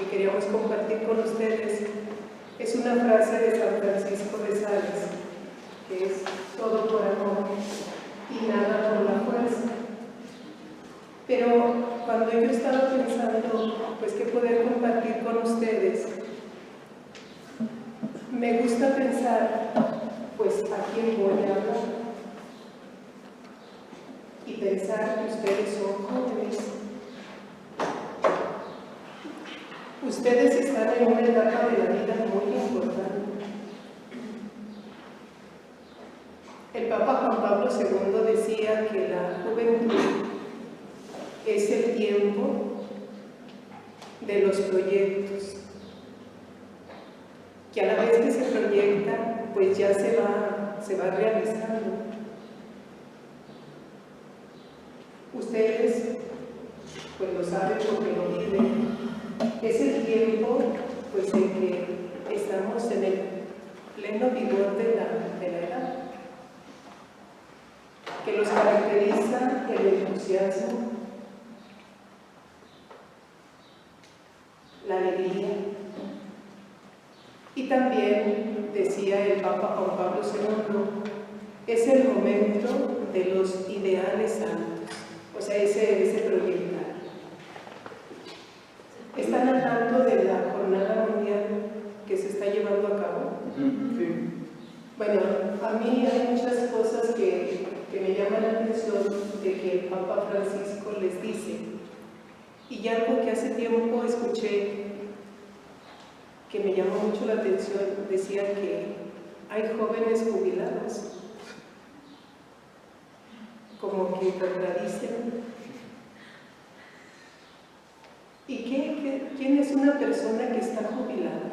que queríamos compartir con ustedes es una frase de San Francisco de Sales, que es todo por amor y nada por la fuerza. Pero cuando yo estaba pensando, pues, qué poder compartir con ustedes, me gusta pensar, pues, a quién voy a hablar y pensar que ustedes son jóvenes. Ustedes están en una etapa de la vida muy importante. El Papa Juan Pablo II decía que la juventud es el tiempo de los proyectos, que a la vez que se proyecta, pues ya se va realizando. Ustedes, pues lo saben porque lo viven. Es el tiempo, pues, en que estamos en el pleno vigor de la edad, que los caracteriza el entusiasmo, la alegría, y también, decía el Papa Juan Pablo II, es el momento de los ideales santos, o sea, ese proyectar. ¿Están al tanto de la jornada mundial que se está llevando a cabo? Sí. Bueno, a mí hay muchas cosas que me llaman la atención de que el Papa Francisco les dice. Y algo que hace tiempo escuché que me llamó mucho la atención, decía que hay jóvenes jubilados, como que contradicen. ¿Y quién es una persona que está jubilada?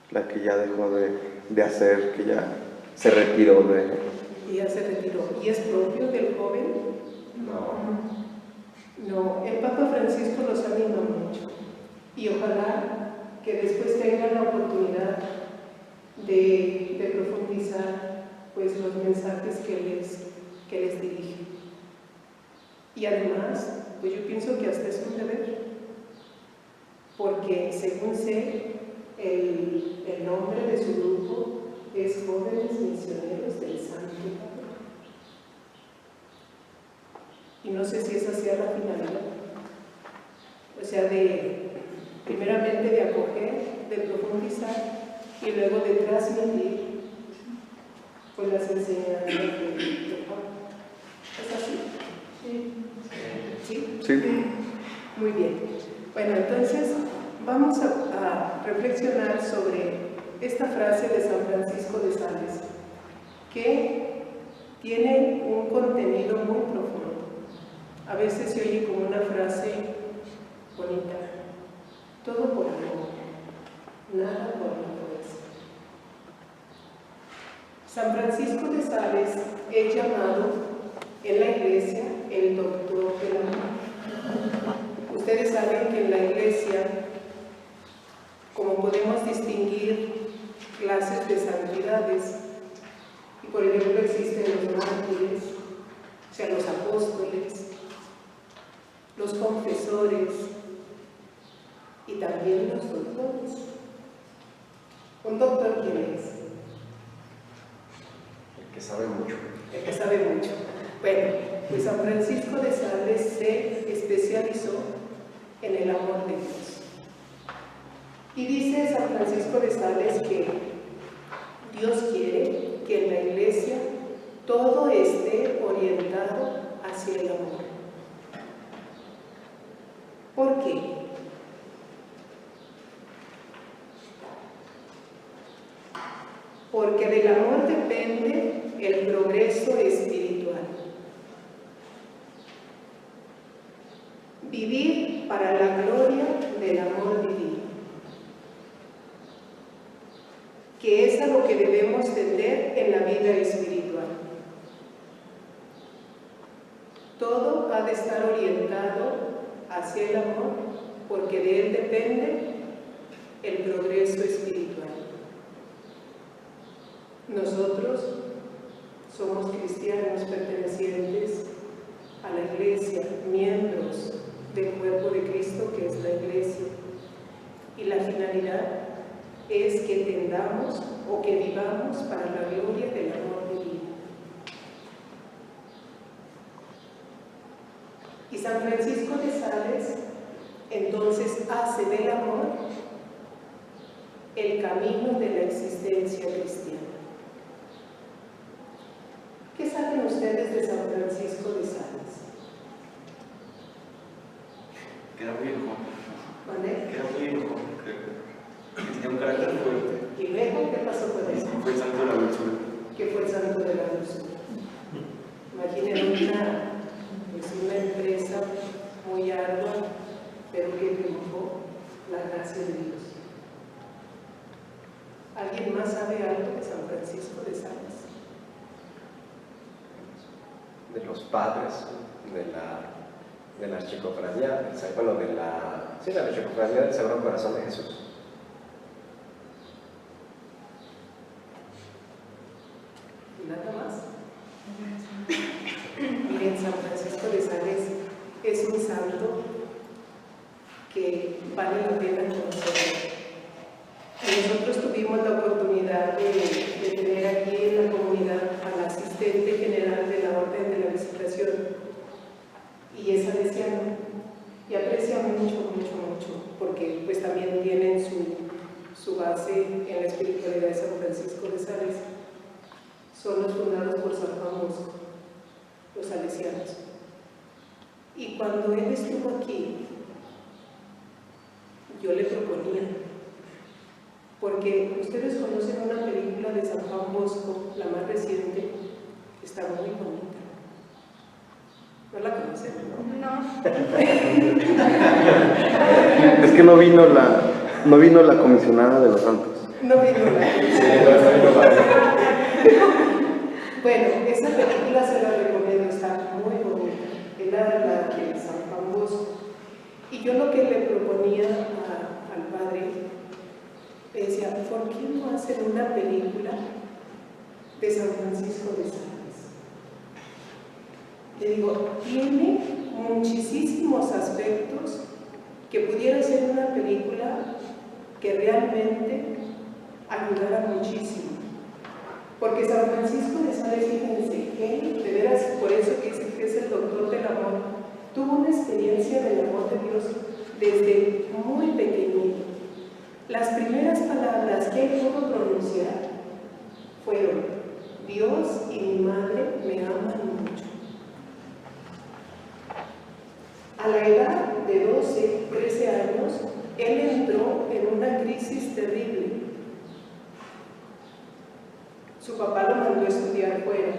La que ya dejó de hacer, que ya se retiró de... Y ya se retiró. ¿Y es propio del joven? No, el Papa Francisco los anima mucho. Y ojalá que después tengan la oportunidad de profundizar, pues, los mensajes que les dirige. Y además, pues yo pienso que hasta es un deber, porque según sé, el nombre de su grupo es Jóvenes Misioneros del Santo Padre. Y no sé si esa sea la finalidad, o sea, primeramente de acoger, de profundizar y luego de transmitir, pues, las enseñanzas del Papa. ¿Es así? Sí. Sí. Muy bien. Bueno, entonces vamos a reflexionar sobre esta frase de San Francisco de Sales, que tiene un contenido muy profundo. A veces se oye como una frase bonita: todo por amor, nada por la fuerza. San Francisco de Sales es llamado en la Iglesia el doctor del amor. Ustedes saben que en la Iglesia, como podemos distinguir clases de santidades, y por ejemplo existen los mártires, o sea, los apóstoles, los confesores y también los doctores. ¿Un doctor quién es? El que sabe mucho. El que sabe mucho. Bueno, pues San Francisco de Sales se especializó en el amor de Dios. Y dice San Francisco de Sales que Dios quiere que en la Iglesia todo esté orientado hacia el amor. ¿Por qué? Porque del amor depende el progreso espiritual. Vivir para la gloria del amor divino, que es a lo que debemos tender en la vida espiritual. Todo ha de estar orientado hacia el amor, porque de él depende el progreso espiritual. Nosotros somos cristianos pertenecientes a la Iglesia, miembros del cuerpo de Cristo, que es la Iglesia. es que tendamos o que vivamos para la gloria del amor divino. Y San Francisco de Sales entonces hace del amor el camino de la existencia cristiana. ¿Qué saben ustedes de San Francisco de Sales? Que era muy enojón. ¿Vale? Que era muy enojón, creo. Que tenía un carácter fuerte. ¿Y luego qué pasó con eso? Fue el santo de la dulzura. Que fue el santo de la dulzura. Imaginen una empresa muy ardua, pero que triunfó la gracia de Dios. ¿Alguien más sabe algo de San Francisco de Sales? De los padres de la archicofradía, bueno, de la archicofradía del Sagrado Corazón de Jesús. Nada más. Miren, San Francisco de Sales es un santo que vale la pena conocer. Nosotros tuvimos la oportunidad de tener aquí en la comunidad a la asistente general de la Orden de la Visitación, y es salesiana, y aprecia mucho, porque pues también tienen su base en la espiritualidad de San Francisco de Sales. Son los fundados por San Juan Bosco, los salesianos. Y cuando él estuvo aquí, yo le proponía, porque ustedes conocen una película de San Juan Bosco, la más reciente, está muy bonita. ¿No la conocen? No. Es que no vino la comisionada de los santos. No vino la Bueno, esa película se la recomiendo, está muy bonita. Era la de San Juan Bosco. Y yo lo que le proponía al padre, le decía, ¿por qué no hacen una película de San Francisco de Sales? Le digo, tiene muchísimos aspectos que pudiera ser una película que realmente ayudara muchísimo. Porque San Francisco de Sales, fíjense, que de veras, por eso que dice que es el doctor del amor, tuvo una experiencia del amor de Dios desde muy pequeñito. Las primeras palabras que él pudo pronunciar fueron: Dios y mi madre me aman mucho. A la edad de 12, 13 años, él entró en una crisis terrible. Su papá lo mandó a estudiar fuera.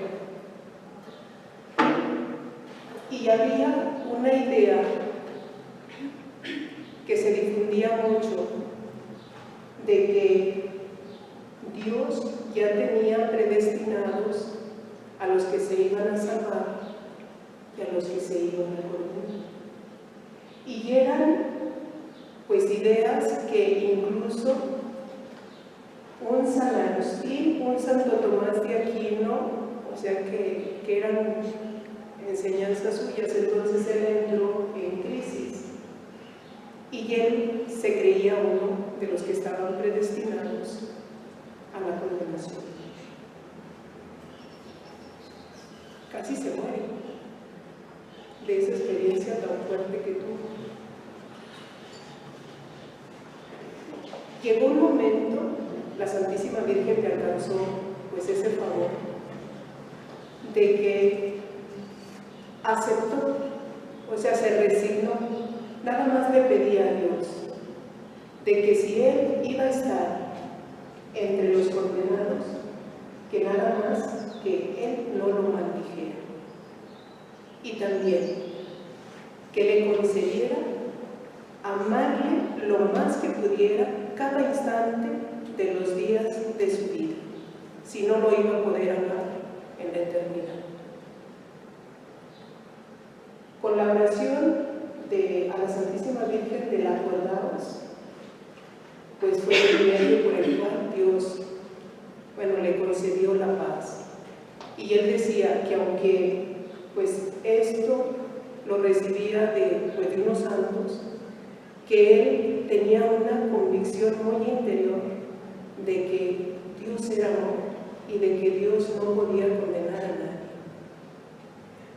Y había una idea que se difundía mucho de que Dios ya tenía predestinados a los que se iban a salvar y a los que se iban a condenar. Y eran pues ideas que incluso un San Agustín, un Santo Tomás de Aquino, o sea que eran enseñanzas suyas. Entonces él entró en crisis y él se creía uno de los que estaban predestinados a la condenación. Casi se muere de esa experiencia tan fuerte que tuvo. Llegó un momento, la Santísima Virgen le alcanzó pues ese favor de que aceptó, o sea, se resignó, nada más le pedía a Dios de que si él iba a estar entre los condenados, que nada más que él no lo maldijera, y también que le concediera amarle lo más que pudiera cada instante de los días de su vida, si no lo iba a poder amar en la eternidad. Con la oración a la Santísima Virgen de la Acordaos, pues fue el medio por el cual Dios, le concedió la paz. Y él decía que aunque pues esto lo recibía de unos santos, que él tenía una convicción muy interior de que Dios era amor y de que Dios no podía condenar a nadie.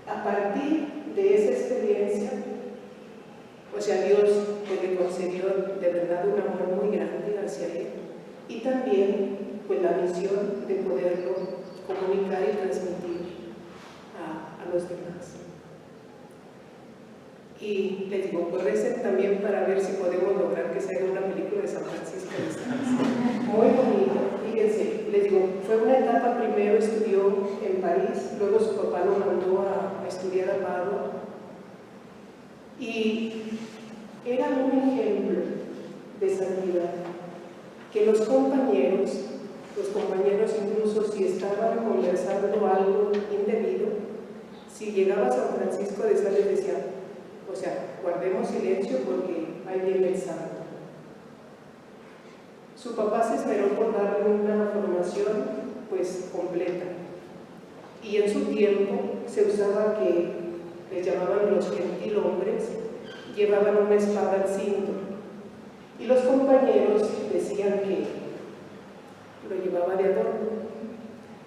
A partir de esa experiencia, o sea, Dios pues, le concedió de verdad un amor muy grande hacia él y también pues la misión de poderlo comunicar y transmitir a los demás. Y les digo, pues recen también para ver si podemos lograr que se haga una película de San Francisco de Sales. Muy bonito, fíjense, les digo, fue una etapa, primero estudió en París, luego su papá lo mandó a estudiar a Padua, y era un ejemplo de santidad, que los compañeros incluso si estaban conversando algo indebido, si llegaba a San Francisco de Sales decía, o sea, guardemos silencio porque ahí viene el santo. Su papá se esperó por darle una formación pues completa. Y en su tiempo se usaba que les llamaban los gentilhombres, llevaban una espada al cinto. Y los compañeros decían que lo llevaba de adorno.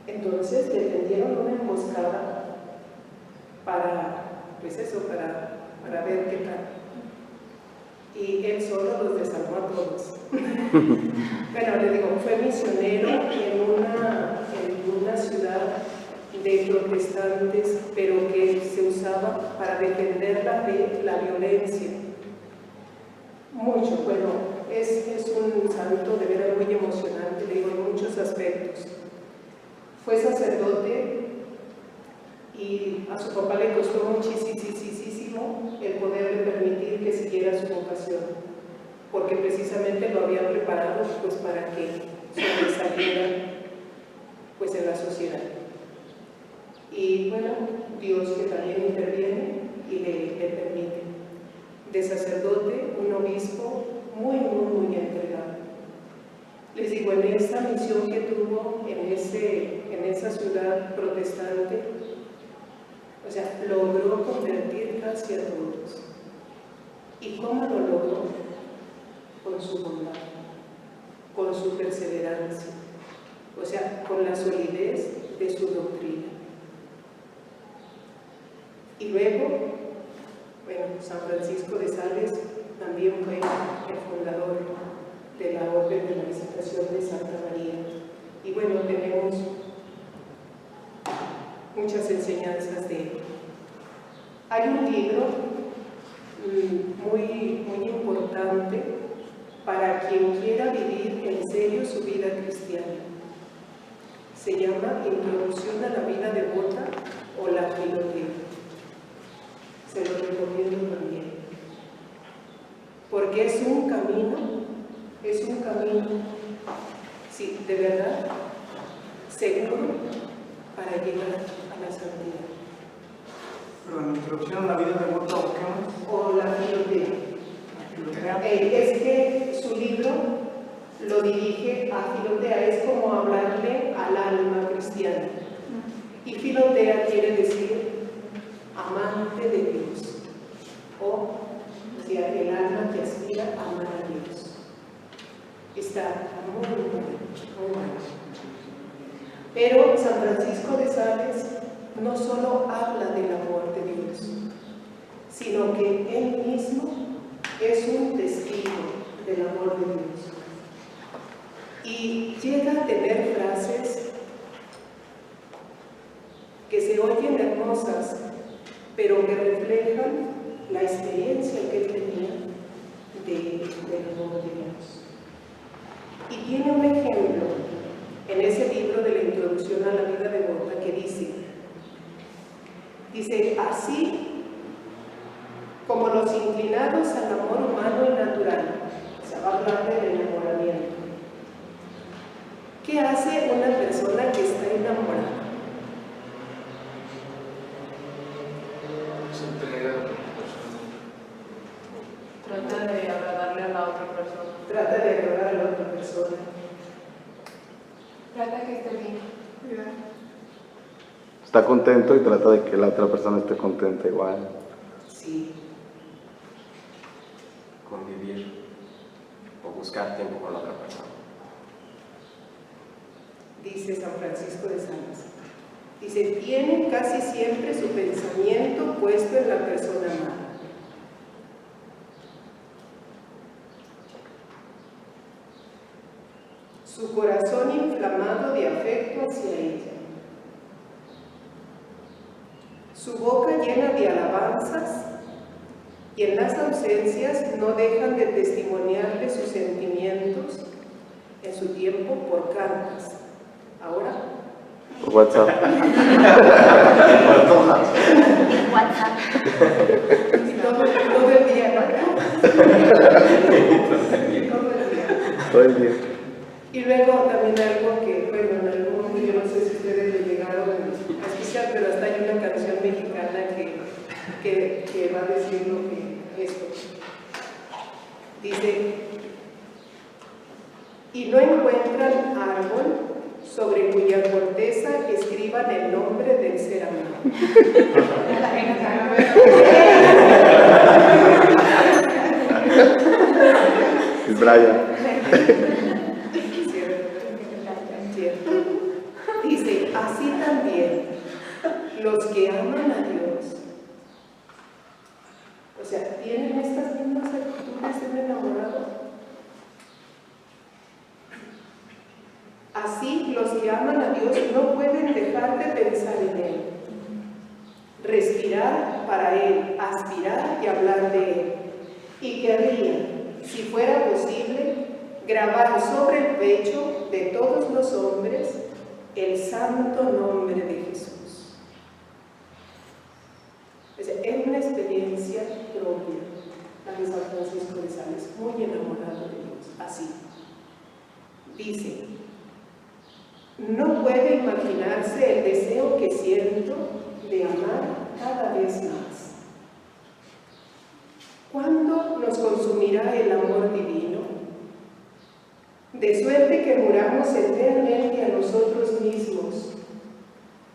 Entonces le tendieron una emboscada para, pues eso, para ver qué tal. Y él solo los desarmó a todos. Bueno, le digo, fue misionero en una ciudad de protestantes, pero que se usaba para defender la fe, la violencia. Mucho, bueno, es un santo de veras muy emocionante, le digo, en muchos aspectos. Fue sacerdote y a su papá le costó muchísimo el poderle permitir que siguiera su vocación, porque precisamente lo había preparado pues para que sobresaliera pues en la sociedad. Y bueno, Dios que también interviene y le permite. De sacerdote, un obispo muy entregado. Les digo, en esa misión que tuvo en esa ciudad protestante, o sea, logró convertir casi a todos. ¿Y cómo lo logró? Con su bondad, con su perseverancia, o sea, con la solidez de su doctrina. Y luego, bueno, San Francisco de Sales también fue el fundador de la Orden de la Visitación de Santa María. Y bueno, tenemos muchas enseñanzas de él. Hay un libro muy importante para quien quiera vivir en serio su vida cristiana. Se llama Introducción a la vida devota o la Filoteo. Se lo recomiendo también. Porque es un camino, sí, de verdad, seguro para llegar a la santidad. Pero la introducción a la vida devota o qué más? O la Filoteo. Es que su libro lo dirige a Filotea, es como hablarle al alma cristiana. Y Filotea quiere decir amante de Dios, o sea, el alma que aspira a amar a Dios. Está muy bueno. Pero San Francisco de Sales no solo habla del amor de Dios, sino que él mismo es un testigo del amor de Dios. Y llega a tener frases que se oyen hermosas, pero que reflejan la experiencia que él tenía del amor de Dios. Y tiene un ejemplo en ese libro de la Introducción a la vida devota que dice, así como los inclinados al amor humano y natural, o sea, va a hablar del enamoramiento. ¿Qué hace una persona que está enamorada? Trata de agradarle a la otra persona. Trata de agradar a la otra persona. Trata que esté bien. Está contento y trata de que la otra persona esté contenta igual. Sí. Convivir o buscar tiempo con la otra persona. dice San Francisco de Sales. Dice, tiene casi siempre su pensamiento puesto en la persona amada. Su corazón inflamado de afecto hacia ella. Su boca llena de alabanzas, y en las ausencias no dejan de testimoniarle sus sentimientos, en su tiempo por cartas, ahora Por WhatsApp. WhatsApp. todo el día, ¿no? Todo el día. Y luego también algo que, bueno, en algún momento yo no sé si ustedes lo llegaron a escuchar, pero hasta hay una canción mexicana que va a decir lo que esto. Dice, y no encuentran árbol sobre cuya corteza escriban el nombre del ser amado. Es Brian. Cierto. Dice, así también los que aman a Dios, o sea, tienen estas mismas actitudes de un enamorado. Así los que aman a Dios no pueden dejar de pensar en Él, respirar para Él, aspirar y hablar de Él, y querrían, si fuera posible, grabar sobre el pecho de todos los hombres el santo nombre de Jesús. Es una experiencia propia, la de San Francisco de Sales, muy enamorado de Dios, así. Dice, no puede imaginarse el deseo que siento de amar cada vez más. ¿Cuándo nos consumirá el amor divino? De suerte que muramos eternamente a nosotros mismos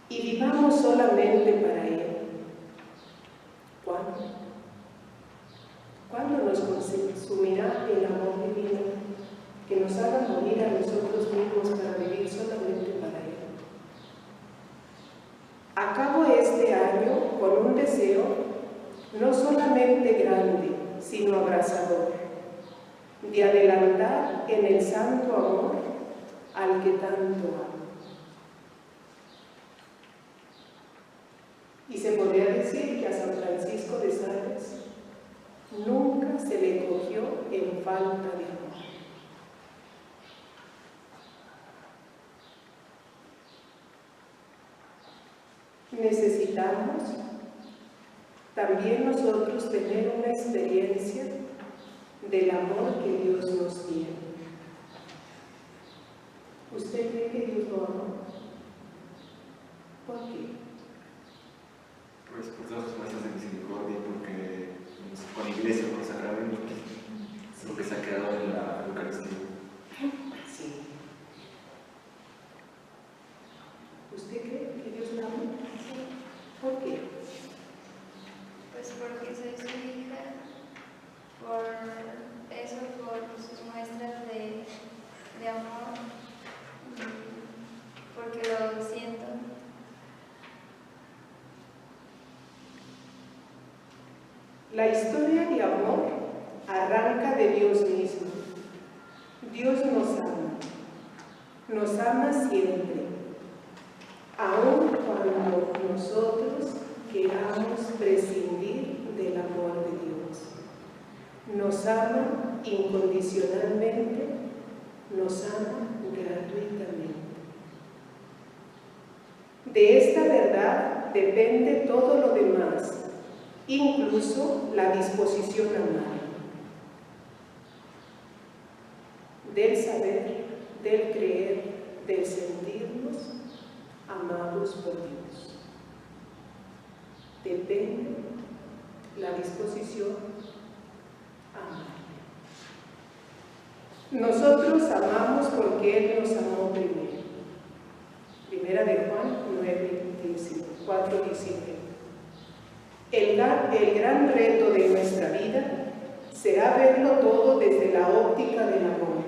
y vivamos solamente para Él. ¿Cuándo? ¿Cuándo nos consumirá el amor divino que nos haga morir a nosotros mismos para vivir solamente para Él? Acabo este año con un deseo no solamente grande, sino abrazador, de adelantar en el santo amor al que tanto amo. Y se podría decir que a San Francisco de Sales nunca se le cogió en falta de amor. Necesitamos también nosotros tener una experiencia del amor que Dios nos tiene. ¿Usted cree que Dios lo ama? ¿Por qué? Pues por todas sus muestras de misericordia, porque con la iglesia, con los sacramentos, lo que se ha quedado en la Eucaristía. Sí. ¿Usted cree que Dios la ama? Sí, ¿Por qué? pues porque soy su hija, por eso, por sus muestras de amor, porque lo siento. La historia de amor arranca de Dios mismo. Dios nos ama siempre, aun cuando nosotros queramos prescindir del amor de Dios. Nos ama incondicionalmente, nos ama gratuitamente. De esta verdad depende todo lo demás, incluso la disposición a amar. Del saber, del creer, del sentirnos amados por Dios. Depende la disposición a amar. Nosotros amamos porque Él nos amó primero. Primera de Juan 4:19. El gran reto de nuestra vida será verlo todo desde la óptica del amor,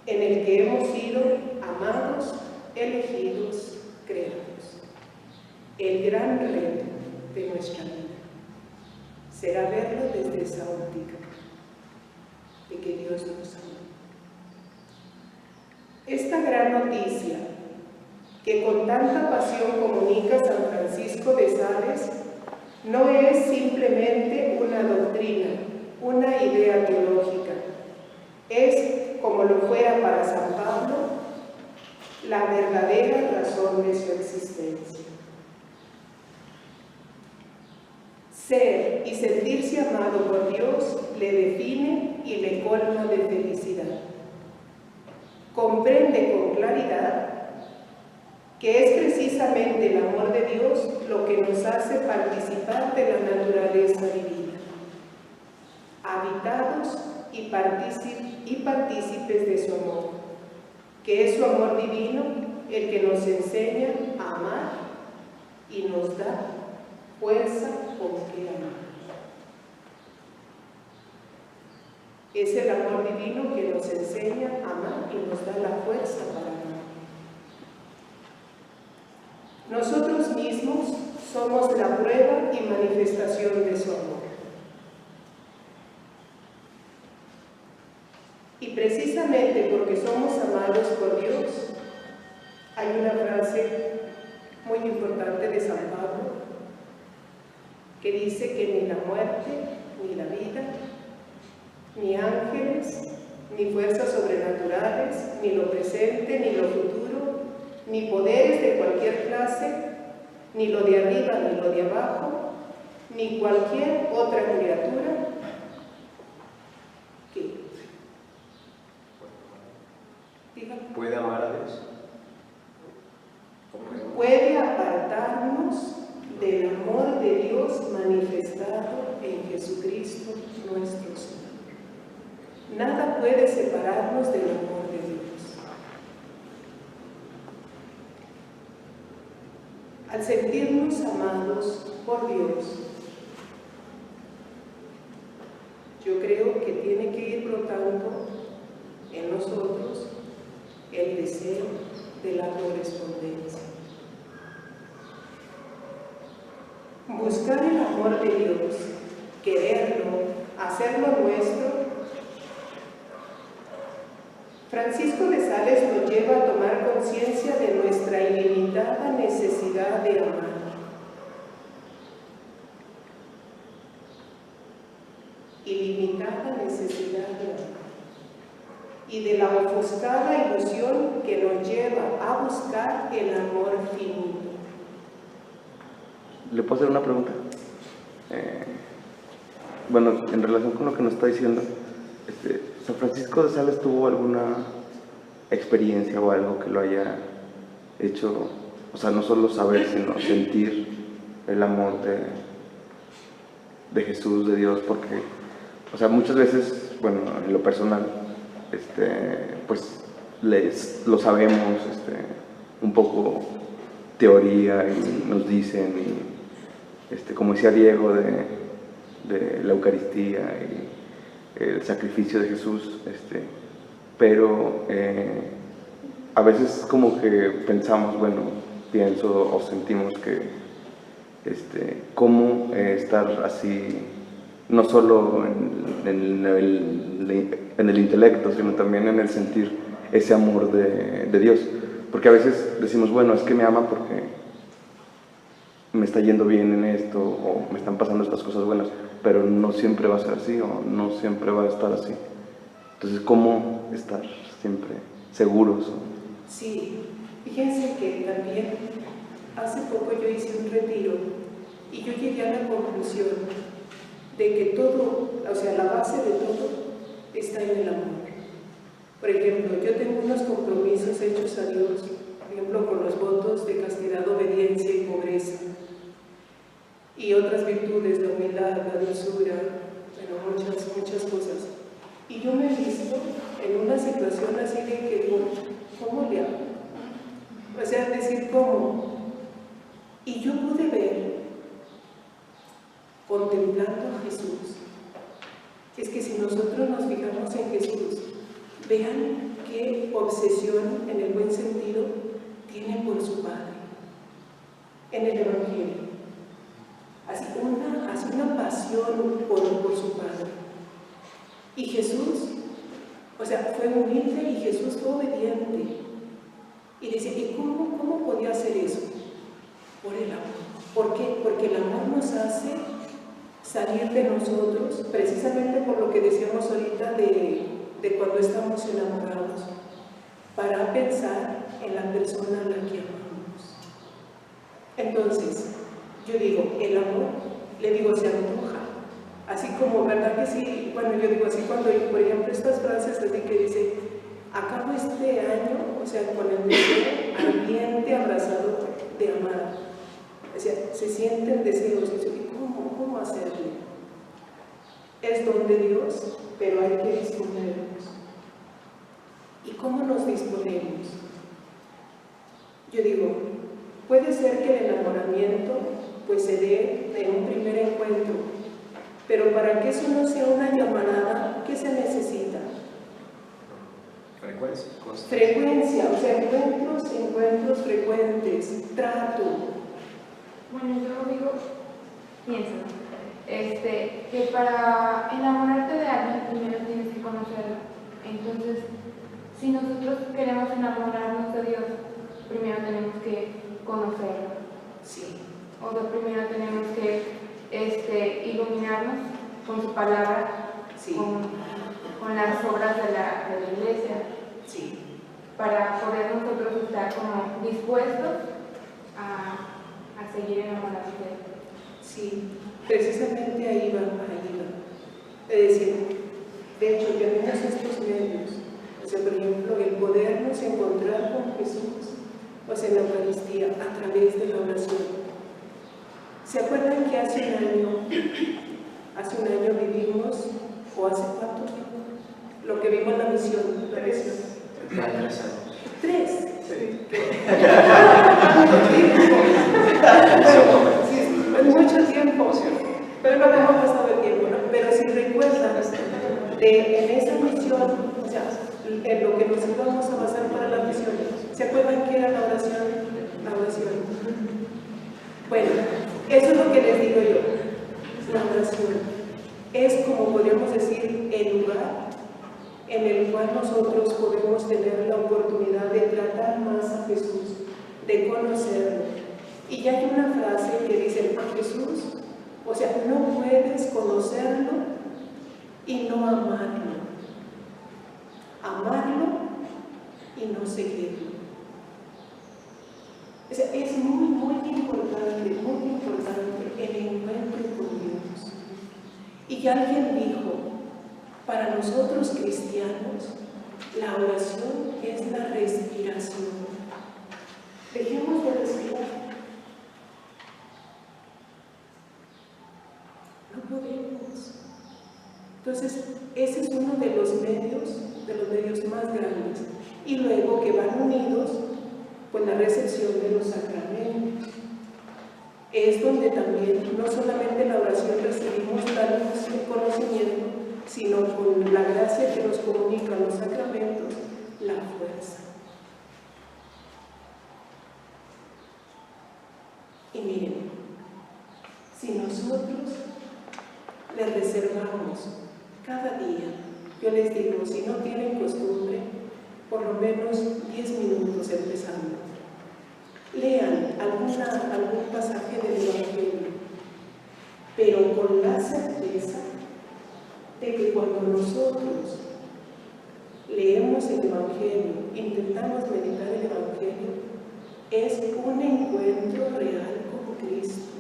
en el que hemos sido amados elegidos, creados. El gran reto de nuestra vida será verlo desde esa óptica de que Dios nos ama. Esta gran noticia que con tanta pasión comunica San Francisco de Sales no es simplemente una doctrina, una idea teológica. Es, como lo fuera para San Pablo, la verdadera razón de su existencia. Ser y sentirse amado por Dios le define y le colma de felicidad. Comprende con claridad que es precisamente el amor de Dios lo que nos hace participar de la naturaleza divina, habitados y partícipes de su amor, que es su amor divino el que nos enseña a amar y nos da fuerza con que amar. Es el amor divino que nos enseña a amar y nos da la fuerza para amar. Nosotros mismos somos la prueba y manifestación de su amor. Y precisamente porque somos amados por Dios, hay una frase muy importante de San Pablo que dice que ni la muerte, ni la vida, ni ángeles, ni fuerzas sobrenaturales, ni lo presente, ni lo futuro, ni poderes de cualquier clase, ni lo de arriba, ni lo de abajo, ni cualquier otra criatura que ¿Puede amar a Dios? puede apartarnos del amor de Dios manifestado en Jesucristo nuestro Señor. Nada puede separarnos del amor de Dios. Al sentirnos amados por Dios, yo creo que tiene que ir brotando en nosotros el deseo de la correspondencia. Buscar el amor de Dios, quererlo, hacerlo nuestro. Francisco de Sales nos lleva a tomar conciencia de nuestra ilimitada necesidad de amar. Ilimitada necesidad de amar. Y de la ofuscada ilusión que nos lleva a buscar el amor finito. ¿Le puedo hacer una pregunta? Bueno, en relación con lo que nos está diciendo, ¿San Francisco de Sales tuvo alguna experiencia o algo que lo haya hecho, o sea, no solo saber, sino sentir el amor de Jesús, de Dios? Porque, o sea, muchas veces, bueno, en lo personal, pues lo sabemos, un poco teoría, y nos dicen, y como decía Diego, de la Eucaristía y el sacrificio de Jesús, pero a veces como que pensamos, bueno, pienso o sentimos que cómo estar así, no solo en el intelecto, sino también en el sentir ese amor de Dios. Porque a veces decimos, bueno, es que me ama porque me está yendo bien en esto, o me están pasando estas cosas buenas, pero no siempre va a ser así, o no siempre va a estar así. Entonces, ¿cómo estar siempre seguros? Sí, fíjense que también hace poco yo hice un retiro y yo llegué a la conclusión de que todo, o sea, la base de todo está en el amor. Por ejemplo, yo tengo unos compromisos hechos a Dios, por ejemplo, con los votos de castidad, obediencia y pobreza, y otras virtudes, la humildad, la dulzura, bueno, muchas cosas. Y yo me he visto en una situación así de que digo, ¿cómo le hago? O sea, decir cómo. Y yo pude ver, contemplando a Jesús, es que si nosotros nos fijamos en Jesús, vean qué obsesión, en el buen sentido, tiene por su Padre en el Evangelio. Así una pasión por su Padre. Y Jesús, o sea, fue humilde y Jesús fue obediente. Y dice, ¿y cómo podía hacer eso? Por el amor. ¿Por qué? Porque el amor nos hace salir de nosotros, precisamente por lo que decíamos ahorita de cuando estamos enamorados, para pensar en la persona a la que amamos. Entonces, yo digo, el amor, le digo, se antoja. Así como, ¿verdad que sí? Bueno, yo digo así cuando, por ejemplo, estas frases así que dice, acabo este año, o sea, con el deseo ardiente, abrazado de amar. O sea, se sienten deseos, y ¿cómo hacerlo? Es don de Dios, pero hay que disponernos. ¿Y cómo nos disponemos? Yo digo, puede ser que el enamoramiento pues se dé en un primer encuentro, pero para que eso no sea una llamarada, ¿qué se necesita? Frecuencia, o sea, encuentros frecuentes, trato. Bueno, yo pienso, que para enamorarte de alguien primero tienes que conocerlo. Entonces, si nosotros queremos enamorarnos de Dios, primero tenemos que conocerlo. Sí. O sea, primero tenemos que iluminarnos con su palabra, Sí. con las obras de la iglesia, Sí. para poder nosotros estar como dispuestos a seguir enamorados de Él. Sí, precisamente ahí va. Es decir, de hecho, tenemos estos medios. O sea, por ejemplo, el podernos encontrar con Jesús, o sea, en la Eucaristía, a través de la oración. ¿Se acuerdan que hace un año vivimos, o hace cuánto tiempo? Lo que vimos en la misión, la misión. 3 años. 3. Sí. Sí, es mucho tiempo, pero no hemos pasado el tiempo, ¿no? Pero si recuerdan, en esa misión, o sea, en lo que nos íbamos a basar para la misión, ¿se acuerdan que era la oración? La oración. Bueno, eso es lo que les digo yo. La oración es, como podríamos decir, el lugar en el cual nosotros podemos tener la oportunidad de tratar más a Jesús, de conocerlo. Y ya hay una frase que dice, a Jesús, o sea, no puedes conocerlo y no amarlo. Amarlo y no seguirlo. O sea, es muy importante el encuentro con Dios. Y alguien dijo, para nosotros cristianos, la oración es la respiración. Dejemos de respirar. No podemos. Entonces, ese es uno de los medios más grandes. Y luego que van unidos con la recepción de los sacramentos. Es donde también, no solamente en la oración recibimos tal conocimiento, sino con la gracia que nos comunican los sacramentos, la fuerza. Y miren, si nosotros le reservamos cada día, yo les digo, si no tienen costumbre, por lo menos 10 minutos empezando, lean algún pasaje del Evangelio, pero con la certeza de que cuando nosotros leemos el Evangelio, intentamos meditar el Evangelio, es un encuentro real con Cristo.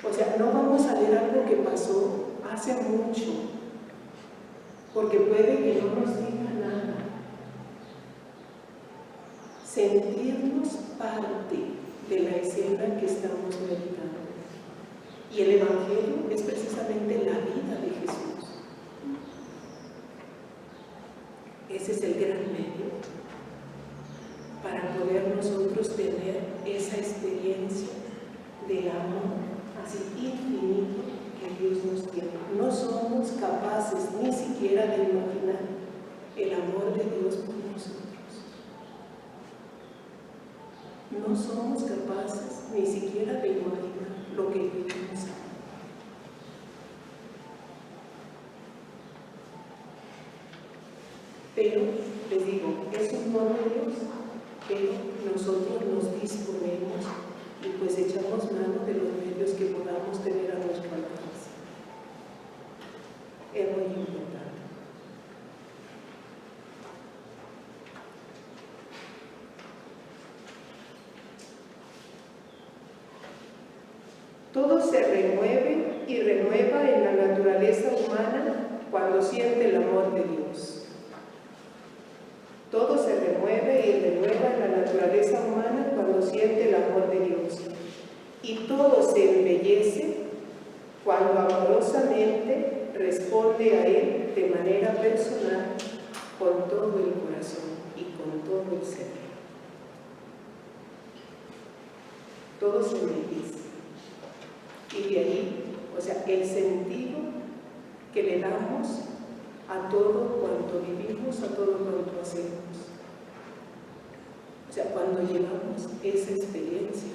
O sea, no vamos a leer algo que pasó hace mucho, porque puede que no nos diga nada. Sentirnos parte de la escena que estamos meditando. Y el Evangelio es precisamente la vida de Jesús. Ese es el gran medio para poder nosotros tener esa experiencia del amor así infinito que Dios nos tiene. No somos capaces ni siquiera de imaginar el amor de Dios por nosotros. no somos capaces ni siquiera de imaginar lo que Dios ama. Pero, les digo, es un don de Dios, pero nosotros nos disponemos y pues echamos mano de los medios que podamos tener a nuestro alcance. Es muy importante. Todo se remueve y renueva en la naturaleza humana cuando siente el amor de Dios. Todo se remueve y renueva en la naturaleza humana cuando siente el amor de Dios. Y todo se embellece cuando amorosamente responde a Él de manera personal con todo el corazón y con todo el ser. Todo se embellece. Y de ahí, o sea, el sentido que le damos a todo cuanto vivimos, a todo cuanto hacemos. O sea, cuando llevamos esa experiencia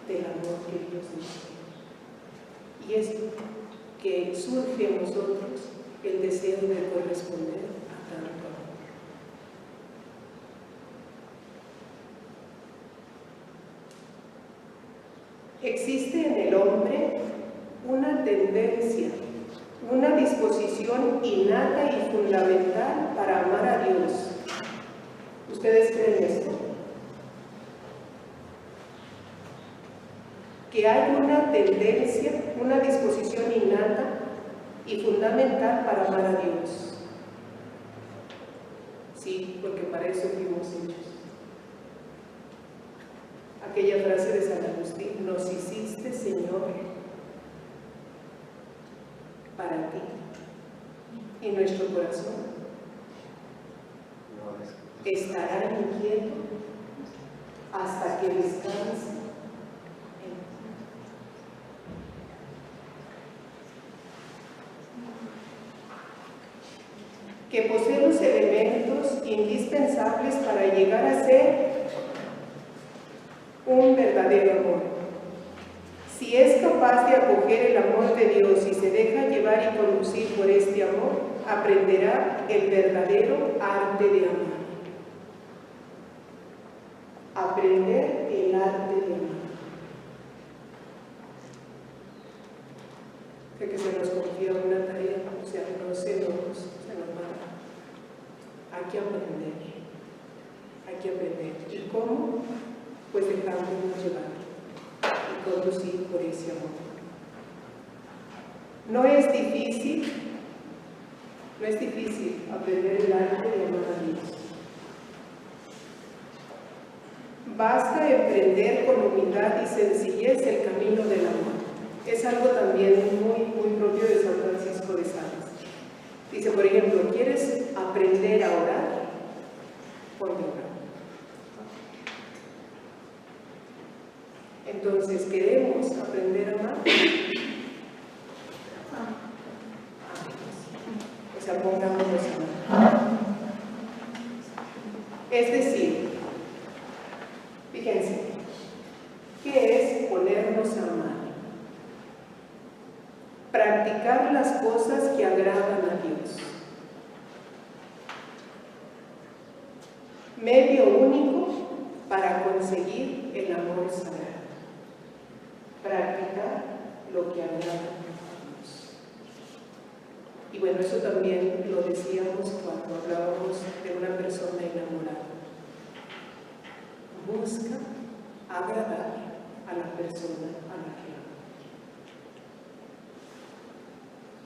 del amor que Dios nos da. Y esto que surge en nosotros el deseo de corresponder a tanto amor. Existe en el hombre una tendencia, una disposición innata y fundamental para amar a Dios. ¿Ustedes creen esto? Que hay una tendencia, una disposición innata y fundamental para amar a Dios. Sí, porque para eso fuimos hechos. Aquella frase de San Agustín: nos hiciste, Señor, para ti. Y nuestro corazón estará inquieto hasta que descanse. Que posee los elementos indispensables para llegar a ser un verdadero amor. Si es capaz de acoger el amor de Dios y se deja llevar y conducir por este amor, aprenderá el verdadero arte de amar. Aprender el arte de amar. Sé que se nos confía una tarea, o sea, no se nos va. Hay que aprender. Hay que aprender. ¿Y cómo? Pues dejándonos llevar y conducir por ese amor. No es difícil aprender el arte de amar a Dios. Basta emprender con humildad y sencillez el camino del amor. Es algo también muy propio de San Francisco de Sales. Dice, por ejemplo, ¿quieres aprender a orar? Ponte a orar. Entonces, ¿queremos aprender a amar? O sea, pongámonos a amar. Es decir, fíjense, ¿qué es ponernos a amar? Practicar las cosas que agradan a Dios. Medio único para conseguir el amor sagrado. Practicar lo que agrada a Dios. Y bueno, eso también lo decíamos cuando hablábamos de una persona enamorada. Busca agradar a la persona a la que ama.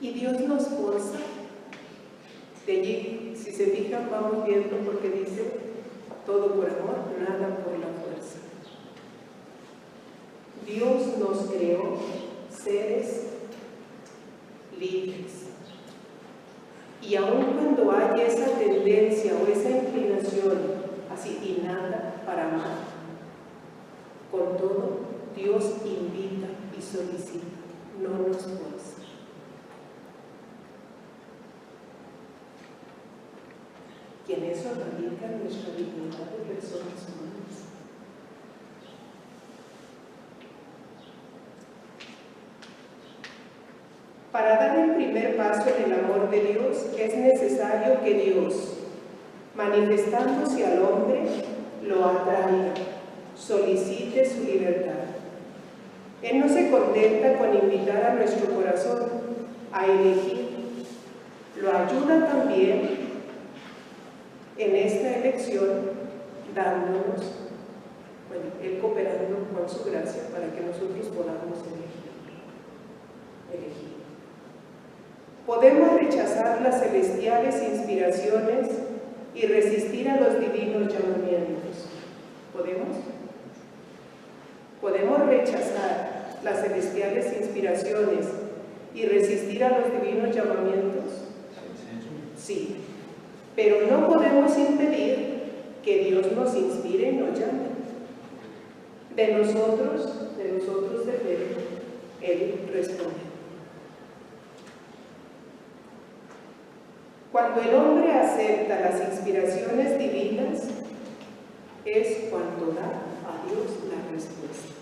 Y Dios nos forza. De allí, si se fijan, vamos viendo porque dice todo por amor, nada por la fuerza. Dios nos creó seres libres. Y aun cuando hay esa tendencia o esa inclinación así innata para amar, con todo, Dios invita y solicita, no nos fuerza. Y en eso radica nuestra dignidad de personas humanas. paso en el amor de Dios, es necesario que Dios, manifestándose al hombre, lo atraiga, solicite su libertad. Él no se contenta con invitar a nuestro corazón a elegir, lo ayuda también en esta elección, dándonos, Él cooperando con su gracia para que nosotros podamos elegir. Podemos rechazar las celestiales inspiraciones y resistir a los divinos llamamientos. ¿Podemos? ¿Podemos rechazar las celestiales inspiraciones y resistir a los divinos llamamientos? Sí, pero no podemos impedir que Dios nos inspire y nos llame. De nosotros depende, Él responde. Cuando el hombre acepta las inspiraciones divinas, es cuando da a Dios la respuesta.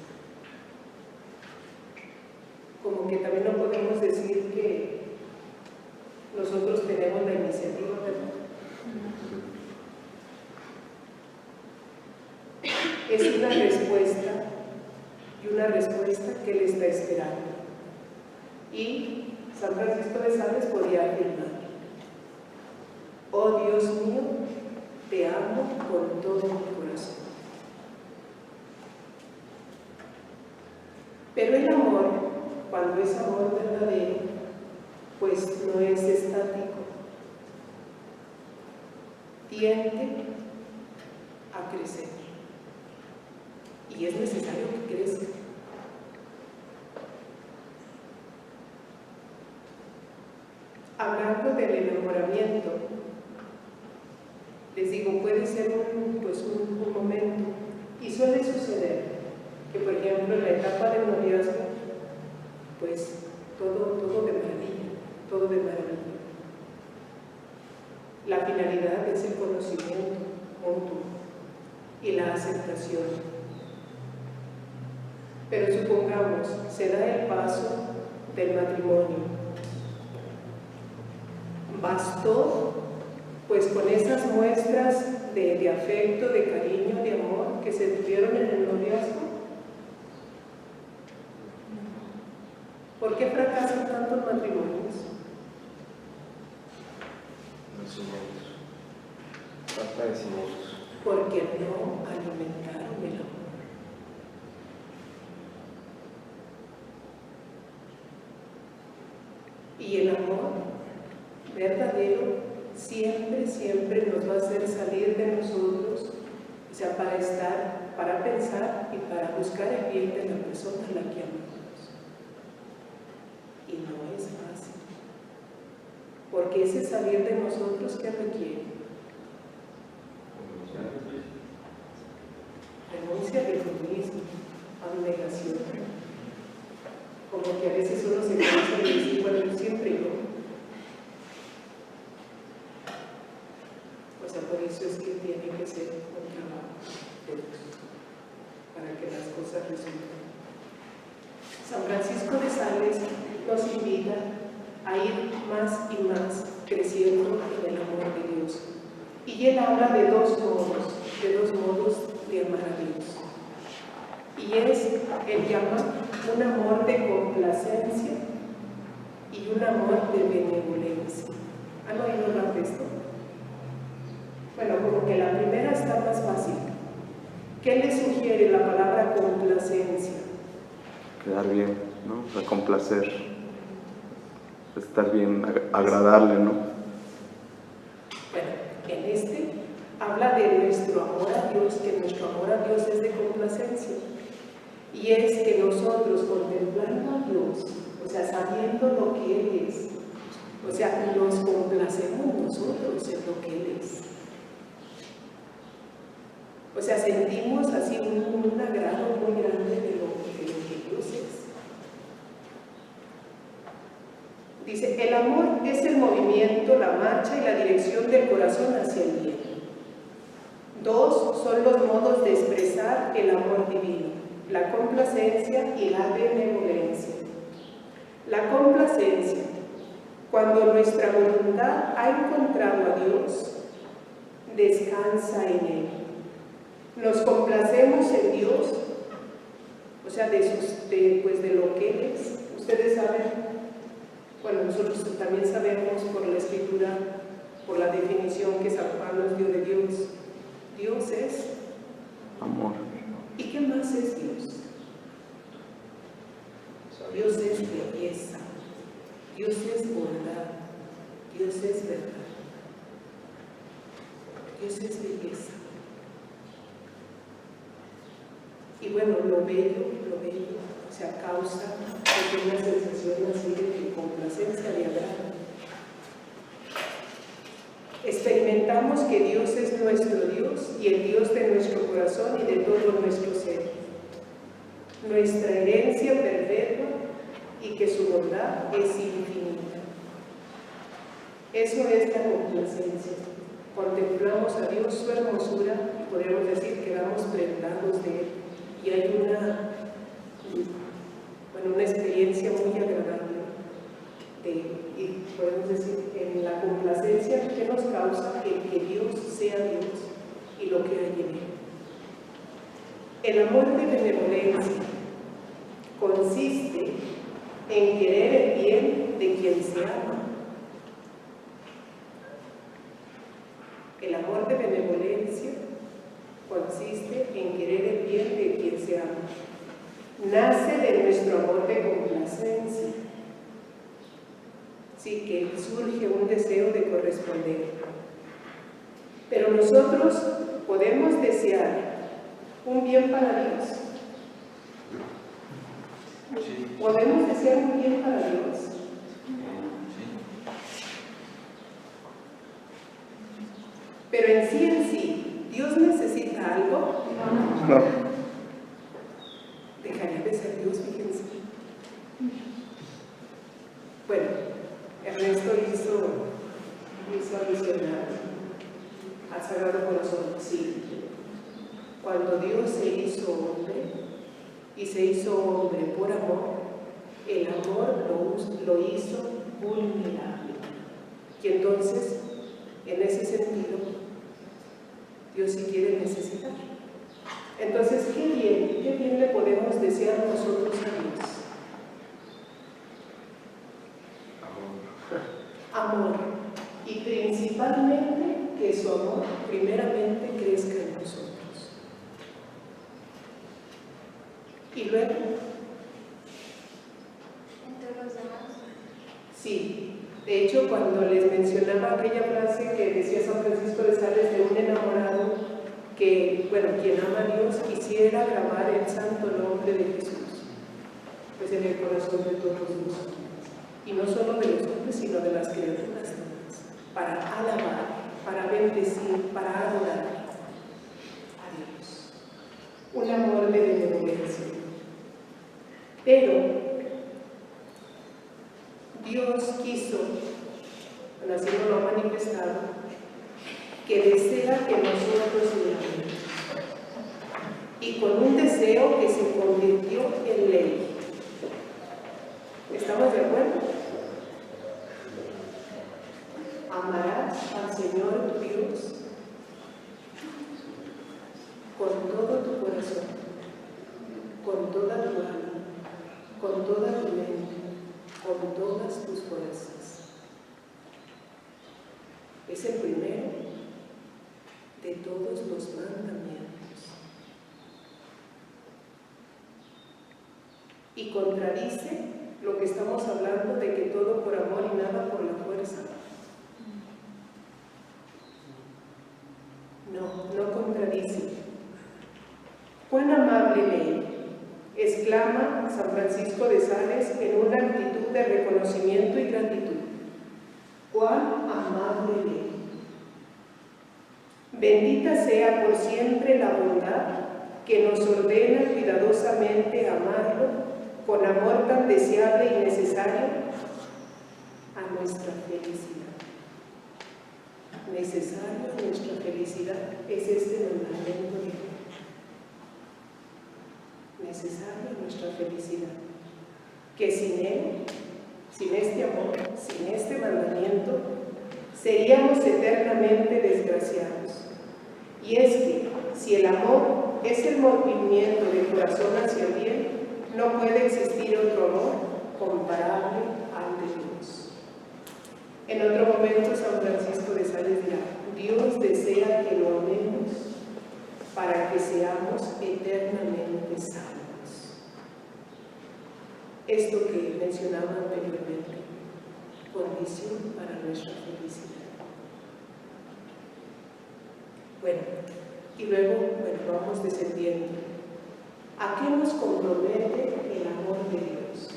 Como que también no podemos decir que nosotros tenemos la iniciativa, ¿verdad? Es una respuesta y una respuesta que Él está esperando. Y San Francisco de Sales podía afirmar: oh Dios mío, te amo con todo mi corazón. Pero el amor, cuando es amor verdadero, pues no es estático. Tiende a crecer. Y es necesario que crezca. Hablando del enamoramiento, les digo, puede ser un momento, y suele suceder que, por ejemplo, en la etapa del noviazgo, pues todo de maravilla, todo de maravilla. La finalidad es el conocimiento mutuo y la aceptación. Pero supongamos, se da el paso del matrimonio. Bastó, pues, con esas muestras de afecto, de cariño, de amor que se tuvieron en el noviazgo. ¿Por qué fracasan tantos matrimonios? Los cimientos. Falta de cimientos. Porque no alimentaron el amor. Y el amor verdadero siempre nos va a hacer salir de nosotros, o sea, para pensar y para buscar el bien de la persona a la que amamos. Y no es fácil, porque ese salir de nosotros, ¿qué requiere? Renuncia al egoísmo, abnegación. Como que a veces uno se piensa y dice, bueno, yo siempre yo. O sea, por eso es que tiene que ser un trabajo de Dios, para que las cosas resulten. San Francisco de Sales nos invita a ir más y más creciendo en el amor de Dios. Y él habla de dos modos de amar a Dios. Y es el llamar un amor de complacencia y un amor de benevolencia. ¿Han oído hablar de esto? Bueno, como que la primera está más fácil. ¿Qué le sugiere la palabra complacencia? Quedar bien, ¿no? O sea, complacer, estar bien, agradarle, ¿no? Bueno, en este habla de nuestro amor a Dios, que nuestro amor a Dios es de complacencia. Y es que nosotros, contemplando a Dios, o sea, sabiendo lo que Él es, o sea, nos complacemos nosotros en lo que Él es. O sea, sentimos así un agrado muy grande de lo que Dios es. Dice, el amor es el movimiento, la marcha y la dirección del corazón hacia el bien. Dos son los modos de expresar el amor divino: la complacencia y la benevolencia. La complacencia Cuando nuestra voluntad ha encontrado a Dios, descansa en Él. Nos complacemos en Dios, o sea, de lo que Él es. Ustedes saben, bueno, nosotros también sabemos por la Escritura, por la definición que San Juan nos dio de Dios. Dios es Amor. ¿Y qué más es Dios? Dios es belleza, Dios es bondad, Dios es verdad, Dios es belleza. Y bueno, lo bello, o sea, causa una sensación así de complacencia, de agrado. Experimentamos que Dios es nuestro Dios y el Dios de nuestro corazón y de todo nuestro ser. Nuestra herencia perpetua y que su bondad es infinita. Eso es la complacencia. Contemplamos a Dios, su hermosura, y podemos decir que quedamos prendados de Él. Y hay una experiencia muy agradable y podemos decir en la complacencia que nos causa el que Dios sea Dios y lo que hay en Él. El amor de benevolencia consiste en querer el bien de quien se ama. El amor de benevolencia consiste en querer el bien de quien se ama. Nace de nuestro amor de complacencia. Sí, que surge un deseo de corresponder. Pero nosotros podemos desear un bien para Dios. ¿Podemos desear un bien para Dios? Pero en sí, ¿Dios necesita algo? No. Dejaría de ser Dios, fíjense. Bueno, Ernesto hizo alusionar al Sagrado Corazón. Sí, cuando Dios se hizo hombre, y se hizo hombre por amor, el amor lo hizo vulnerable. Y entonces, en ese sentido, Dios sí quiere necesitar. Entonces, ¿qué bien le podemos desear nosotros a Dios? Amor. Y principalmente que su amor primeramente crezca en nosotros. Y luego, ¿entre los demás? sí. De hecho, cuando les mencionaba aquella frase que decía San Francisco de Sales de un enamorado que, bueno, quien ama a Dios quisiera grabar el santo nombre de Jesús, pues en el corazón de todos los hombres. Y no solo de los hombres, sino de las criaturas todas, para alabar, para bendecir, para adorar a Dios. Un amor de benevolencia. Pero Dios quiso, bueno, así nos lo ha manifestado, que desea que nosotros le amemos. Y con un deseo que se convirtió en ley. ¿Estamos de acuerdo? Amarás al Señor tu Dios con todo tu corazón, con toda tu alma, con toda tu mente, con todas tus fuerzas. Es el primero de todos los mandamientos. Y contradice lo que estamos hablando de que todo por amor y nada por la fuerza. No contradice. ¡Cuán amable ley! Exclama San Francisco de Sales en una actitud de reconocimiento y gratitud. ¡Cuán amable ley! Bendita sea por siempre la bondad que nos ordena cuidadosamente amarlo con amor tan deseable y necesario a nuestra felicidad. Necesario a nuestra felicidad es este mandamiento de Dios. Necesario a nuestra felicidad, que sin Él sin este amor, sin este mandamiento, seríamos eternamente desgraciados. Y es que si el amor es el movimiento del corazón hacia el bien, no puede existir otro amor comparable al de Dios. En otro momento, San Francisco de Sales dirá: Dios desea que lo amemos para que seamos eternamente salvos. Esto que mencionaba anteriormente, condición para nuestra felicidad. Bueno, y luego vamos descendiendo. ¿A qué nos compromete el amor de Dios?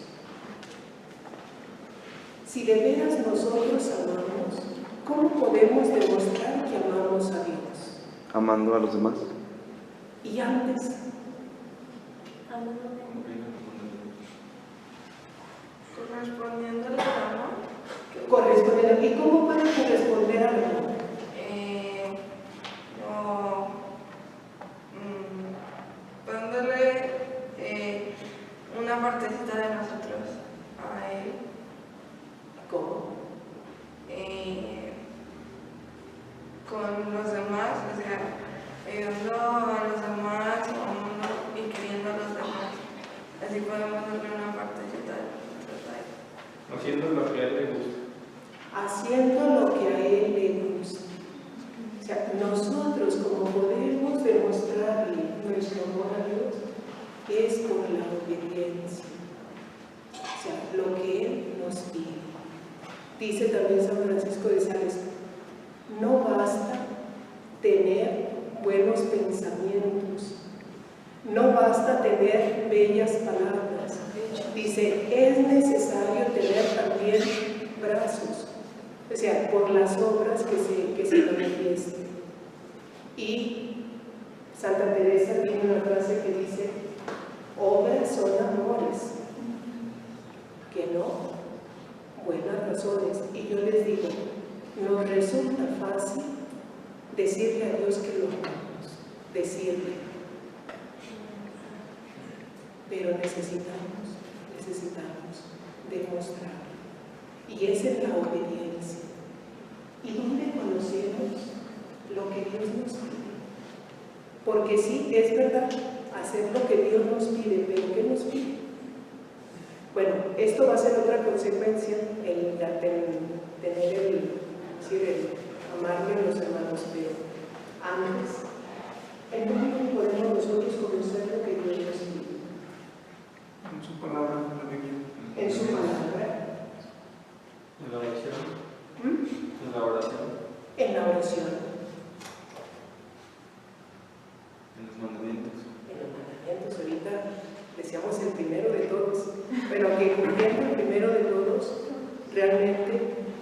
Si de veras nosotros amamos, ¿cómo podemos demostrar que amamos a Dios? Amando a los demás. Y antes, Correspondiéndole al amor. correspondiendo. ¿Y cómo puede corresponder al amor? Dándole una partecita de nosotros a él. ¿Cómo? Con los demás, o sea, ayudando a los demás, amando y queriendo a los demás. Así podemos darle una partecita de nosotros a él. Haciendo lo que a él le gusta. Haciendo lo que a Él le gusta. O sea, nosotros como podemos demostrarle nuestro amor a Dios es por la obediencia. O sea, lo que Él nos pide. Dice también San Francisco de Sales, no basta tener buenos pensamientos, no basta tener bellas palabras. Dice, es necesario tener también brazos, o sea, por las obras que se manifiesten. Y Santa Teresa tiene una frase que dice, obras son amores, que no buenas razones. Y yo les digo, nos resulta fácil decirle a Dios que lo amamos, decirle, pero necesitamos demostrarlo. Y esa es la obediencia. ¿Y dónde conocemos lo que Dios nos pide? Porque sí, es verdad, hacer lo que Dios nos pide, pero ¿qué nos pide? Bueno, esto va a ser otra consecuencia, el tener el amarle a los hermanos, pero antes, ¿en dónde podemos nosotros conocer lo que Dios nos pide? En su palabra, en la Biblia. En su palabra. En la oración. ¿Mm? En la oración. En la oración. En los mandamientos. En los mandamientos, ahorita decíamos el primero de todos, pero que cumpliendo el primero de todos, realmente,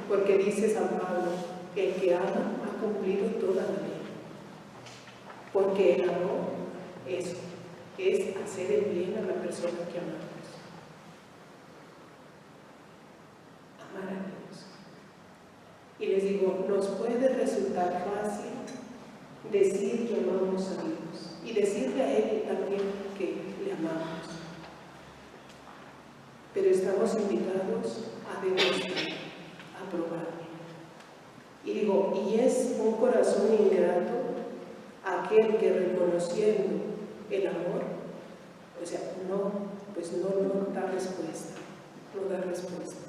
porque dice San Pablo, el que ama ha cumplido toda la ley. Porque el amor, eso, es hacer el bien a la persona que amamos. Amar a Dios. Y les digo, nos puede resultar fácil decir que amamos a Dios y decirle a Él también que le amamos. Pero estamos invitados a demostrar, a probar. Y digo, y es un corazón ingrato aquel que reconociendo el amor, o sea, no da respuesta, no da respuesta.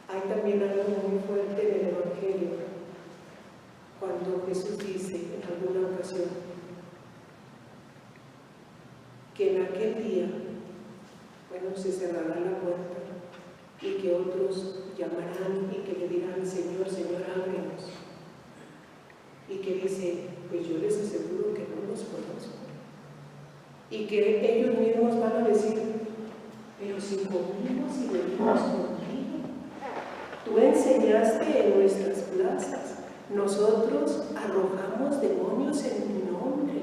Hay también algo muy fuerte en el Evangelio, cuando Jesús dice en alguna ocasión que en aquel día, se cerrará la puerta y que otros llamarán y que le dirán, Señor, Señor, ábrenos. Y que dice, pues yo les aseguro que no los conozco. Y que ellos mismos van a decir, pero si comimos y bebimos contigo, tú enseñaste en nuestras plazas, nosotros arrojamos demonios en tu nombre.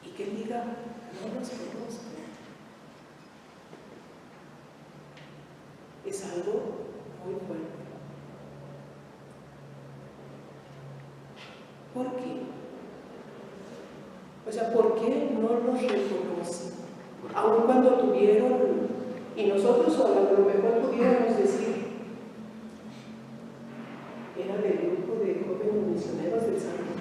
Y que diga, no los conozco. Es algo muy fuerte. ¿Por qué? O sea, ¿por qué no nos reconoce? aun cuando tuvieron, y nosotros a lo mejor pudiéramos decir, era del grupo de jóvenes misioneros del San Juan.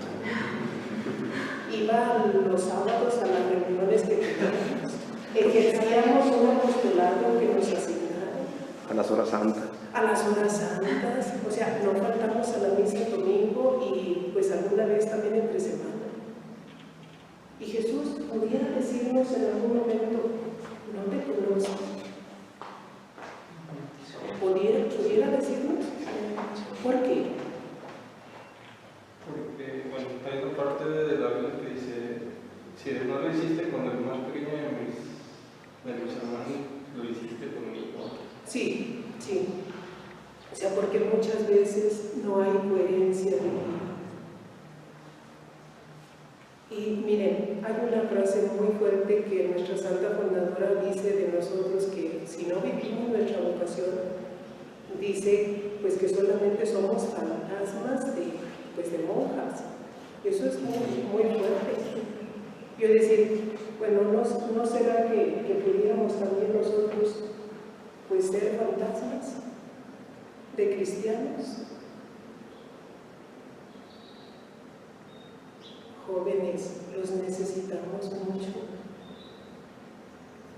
Iban los sábados a las reuniones que teníamos, ejercíamos un apostolado que nos asignaron. A las horas santas. A las horas santas, o sea, no faltamos a la misa el domingo y pues alguna vez también entre semana. Y Jesús pudiera decirnos en algún momento, no te conozco. ¿Pudiera decirnos? ¿Por qué? Porque, bueno, hay una parte de la Biblia que dice, si no lo hiciste con el más pequeño de mis hermanos, lo hiciste conmigo. Sí, sí. O sea, porque muchas veces no hay coherencia de vida. Y miren, hay una frase muy fuerte que nuestra Santa Fundadora dice de nosotros que si no vivimos nuestra vocación, dice pues que solamente somos fantasmas de monjas. Eso es muy fuerte. Yo decir, bueno, ¿no será que pudiéramos también nosotros pues ser fantasmas de cristianos? Jóvenes, los necesitamos mucho.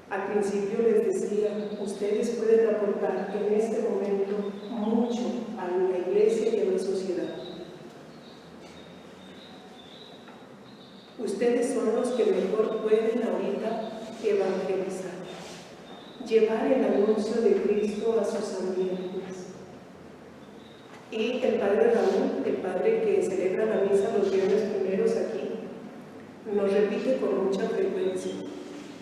Al principio les decía, ustedes pueden aportar en este momento mucho a la iglesia y a la sociedad. Ustedes son los que mejor pueden ahorita evangelizar, llevar el anuncio de Cristo a sus ambientes. Y el Padre Raúl, el Padre que celebra la misa los viernes primeros aquí, nos repite con mucha frecuencia,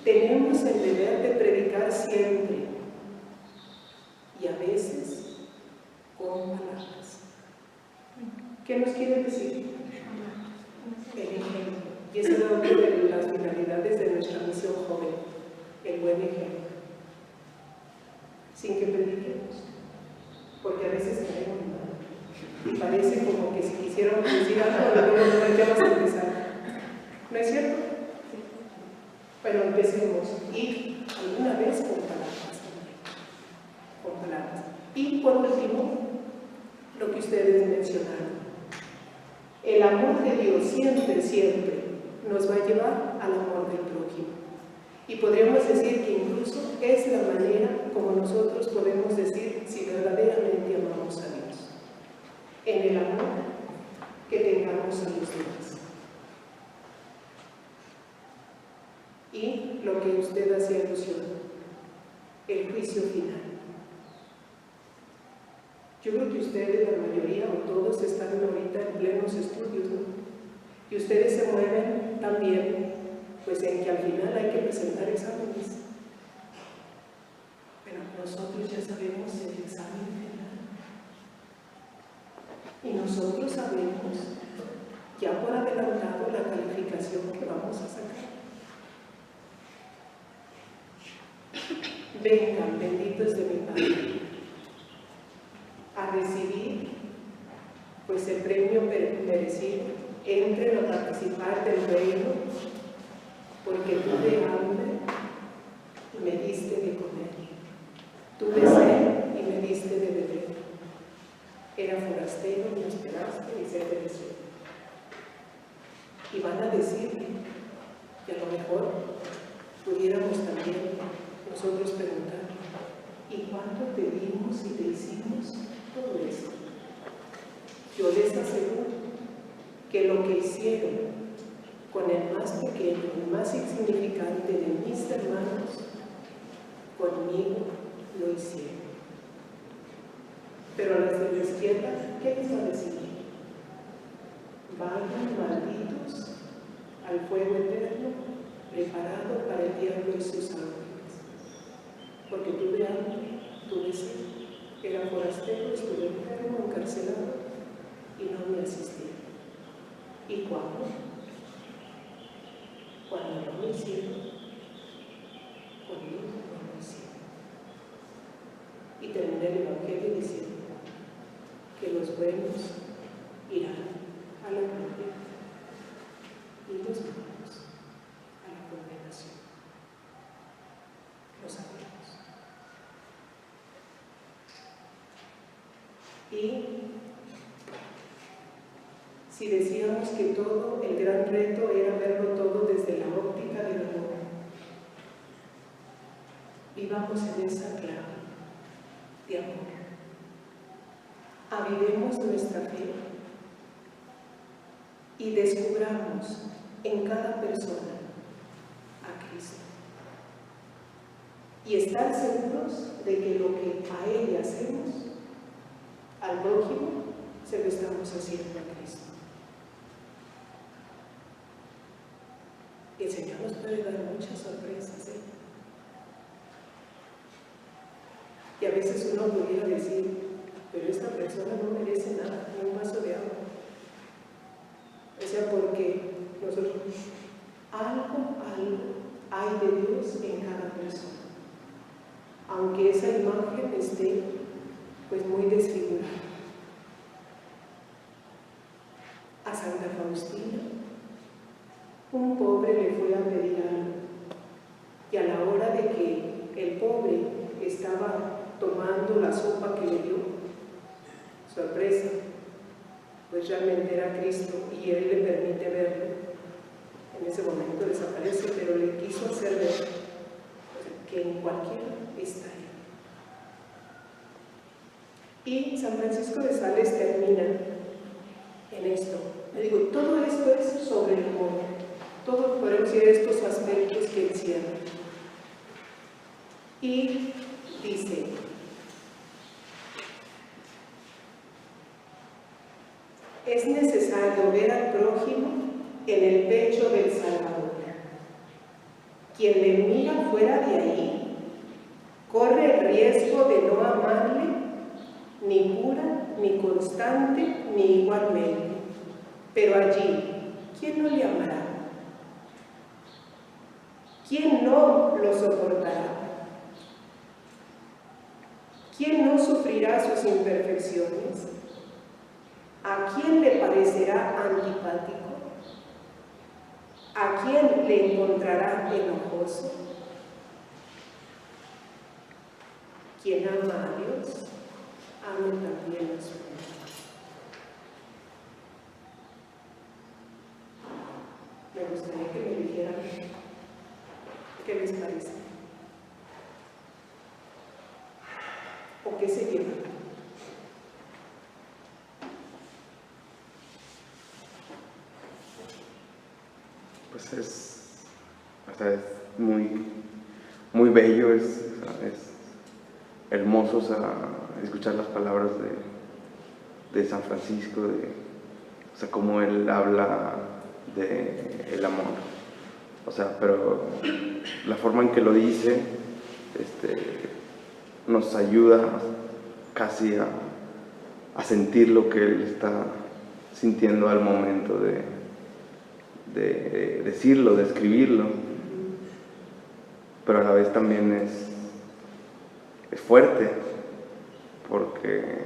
tenemos el deber de predicar siempre y a veces con palabras. ¿Qué nos quiere decir? El ejemplo. Y esa es una de las finalidades de nuestra misión joven, el buen ejemplo. Sin que prediquemos, porque a veces queremos mal. Y parece como que si quisiéramos decir algo, no ya vas a empezar. ¿No es cierto? Pero empecemos. Y alguna vez con palabras también. Con palabras. Y por último, lo que ustedes mencionaron. El amor de Dios siempre, siempre nos va a llevar al amor del prójimo. Y podríamos decir que incluso es la manera como nosotros podemos decir si verdaderamente amamos a Dios. En el amor que tengamos a los demás. Y lo que usted hacía alusión, el juicio final. Yo creo que ustedes, la mayoría o todos, están ahorita en plenos estudios, ¿no? Y ustedes se mueven también, pues en que al final hay que presentar exámenes. Pero nosotros ya sabemos el examen final. Y nosotros sabemos, ya por adelantado, la calificación que vamos a sacar. Vengan, benditos de mi Padre, a recibir pues el premio merecido, entren a participar del reino, porque tuve hambre y me diste de comer, tuve sed y me diste de beber, era forastero y me hospedaste y sed de deseo. Y van a decir, que a lo mejor pudiéramos también nosotros preguntar, ¿y cuánto te dimos y te hicimos todo esto? Yo les aseguro que lo que hicieron con el más pequeño, el más insignificante de mis hermanos, conmigo lo hicieron. Pero a las de la izquierda, ¿qué les va a decir? Vayan malditos al fuego eterno preparado para el diablo y sus ángeles. Porque tuve hambre, tuve sed, era forastero, estuve enfermo, encarcelado y no me asistieron. ¿Y cuándo? Cuando no me hicieron, conmigo no lo hicieron. Y terminé el Evangelio diciendo que los buenos irán a la gloria y los malos a la condenación. Y si decíamos que todo, el gran reto era verlo todo desde la óptica del amor, vivamos en esa clave de amor. Avivemos nuestra fe y descubramos en cada persona a Cristo. Y estar seguros de que lo que a Él le hacemos, al prójimo, se lo estamos haciendo a Cristo. Y el Señor nos puede dar muchas sorpresas, ¿eh? Y a veces uno pudiera decir, pero esta persona no merece nada, ni un vaso de agua. O sea, porque nosotros, algo hay de Dios en cada persona. Aunque esa imagen esté pues muy desfigurada. A Santa Faustina, un pobre le fue a pedir algo, y a la hora de que el pobre estaba tomando la sopa que le dio, sorpresa, pues realmente era Cristo y Él le permite verlo. En ese momento desaparece, pero le quiso hacer ver que en cualquiera está Él. Y San Francisco de Sales termina en esto. Le digo, todo esto es sobre el amor. Todos podemos ir a estos aspectos que Él cierra. Y dice, es necesario ver al prójimo en el pecho del Salvador. Quien le mira fuera de ahí corre el riesgo de no amarle ni pura, ni constante, ni igualmente. Pero allí, ¿quién no le amará? ¿Quién no lo soportará? ¿Quién no sufrirá sus imperfecciones? ¿A quién le parecerá antipático? ¿A quién le encontrará enojoso? Quien ama a Dios, ame también a su hermano. Me gustaría que me dijeran qué les parece o qué se llevan. Pues es muy bello, es hermoso, o sea, escuchar las palabras de San Francisco, o sea, cómo él habla del amor, o sea, pero la forma en que lo dice nos ayuda casi a sentir lo que él está sintiendo al momento de decirlo, de escribirlo, pero a la vez también es fuerte, porque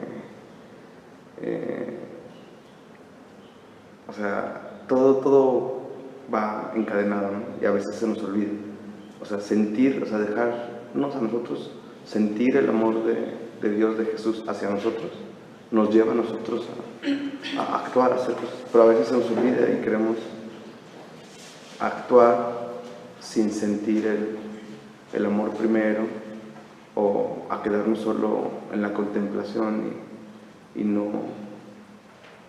o sea, todo va encadenado, ¿no? Y a veces se nos olvida, o sea, sentir, o sea, dejarnos a nosotros sentir el amor de Dios, de Jesús hacia nosotros, nos lleva a nosotros a actuar, a hacer cosas, pero a veces se nos olvida y queremos actuar sin sentir el amor primero, o a quedarnos solo en la contemplación y no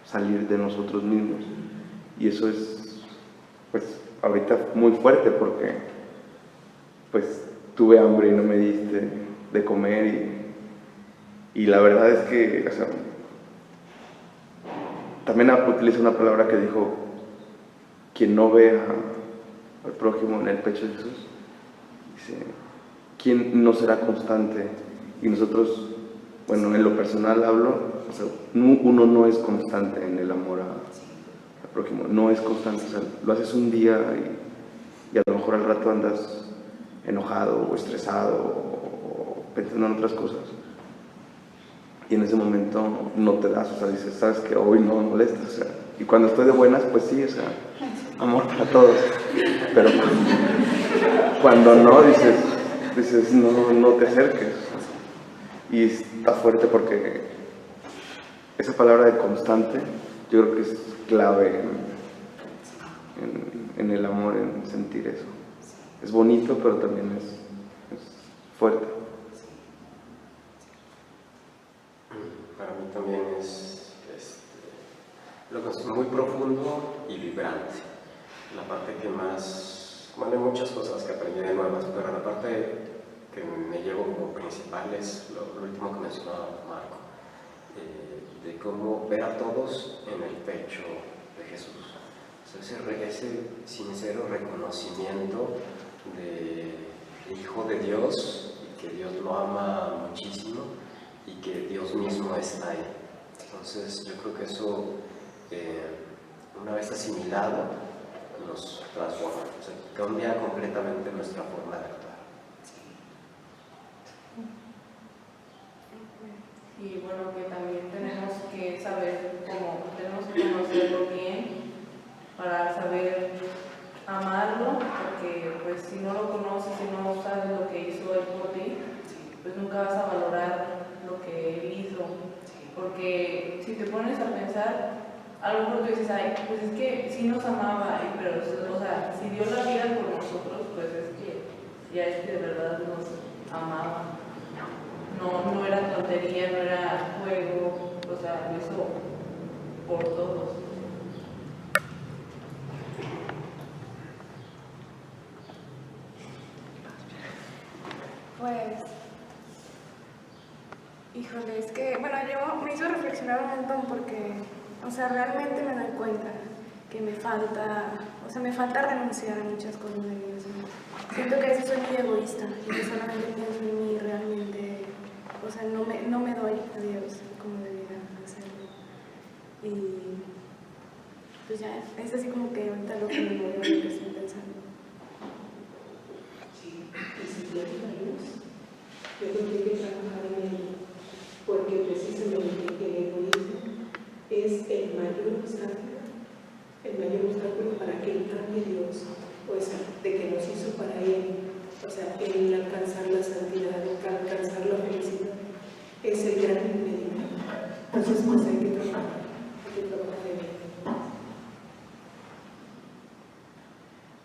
salir de nosotros mismos. Y eso es, pues, ahorita muy fuerte, porque pues tuve hambre y no me diste de comer, y la verdad es que, o sea, también utiliza una palabra que dijo: quien no ve al prójimo en el pecho de Jesús, dice, ¿quién no será constante? Y nosotros, bueno, en lo personal hablo, o sea, uno no es constante en el amor al prójimo, no es constante, o sea, lo haces un día y a lo mejor al rato andas enojado o estresado o pensando en otras cosas, y en ese momento no te das, o sea, dices, sabes que hoy no me molestas, o sea, y cuando estoy de buenas, pues sí, o sea, amor para todos, pero cuando no, dices no te acerques, y está fuerte porque esa palabra de constante, yo creo que es clave en el amor, en sentir eso. Es bonito, pero también es fuerte. Para mí también es lo que es muy profundo y vibrante. La parte que más, bueno, hay muchas cosas que aprendí de nuevas, pero la parte que me llevo como principal es lo último que mencionaba Marco, de cómo ver a todos en el pecho de Jesús. O sea, ese sincero reconocimiento de Hijo de Dios y que Dios lo ama muchísimo y que Dios mismo está ahí. Entonces yo creo que eso, una vez asimilado, nos transforma, o sea, cambia completamente nuestra forma de actuar. Y bueno, que también tenemos que saber tenemos que conocerlo bien para saber amarlo, porque pues si no lo conoces, si no sabes lo que hizo Él por ti, pues nunca vas a valorar lo que Él hizo, porque si te pones a pensar, a lo mejor tú dices, ay, pues es que sí nos amaba, pero o sea, si dio la vida por nosotros, pues es que ya es que de verdad nos amaba. No era tontería, no era juego, o sea, lo hizo por todos. Pues, híjole, es que, bueno, yo me hizo reflexionar un montón porque, o sea, realmente me doy cuenta que me falta renunciar a muchas cosas de mí. O sea, siento que a veces soy muy egoísta y que solamente pienso en mí realmente, o sea, no me doy a Dios como debería hacerlo. Y pues ya, es así como que ahorita lo que me mueve, lo que estoy pensando. Sí, y si tiene la luz, yo creo que hay que trabajar en ello, porque precisamente el egoísmo es el mayor obstáculo para que Él cambie Dios, o sea, de que nos hizo para Él, o sea, el alcanzar la santidad, el alcanzar la felicidad, es el gran impedimento. Entonces, pues hay que trabajar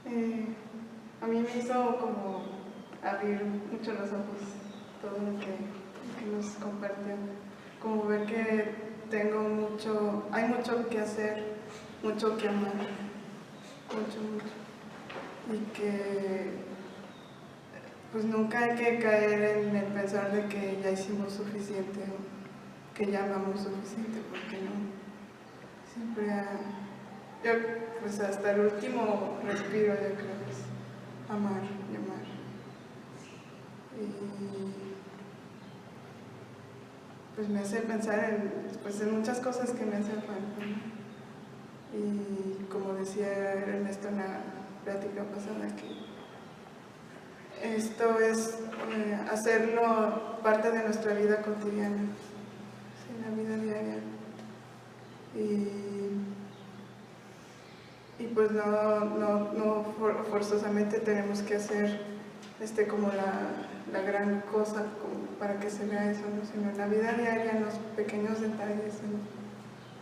en ello. A mí me hizo como abrir mucho los ojos todo lo que nos compartió, como ver que hay mucho que hacer, mucho que amar, mucho, y que pues nunca hay que caer en el pensar de que ya hicimos suficiente o que ya amamos suficiente, porque no, siempre pues hasta el último respiro yo creo que es amar y amar. Y pues me hace pensar en muchas cosas que me hacen falta, ¿no? Y como decía Ernesto en la plática pasada, que esto es hacerlo parte de nuestra vida cotidiana, en la vida diaria. Y pues no forzosamente tenemos que hacer como la gran cosa como para que se vea eso, ¿no? Sino en la vida diaria, en los pequeños detalles, en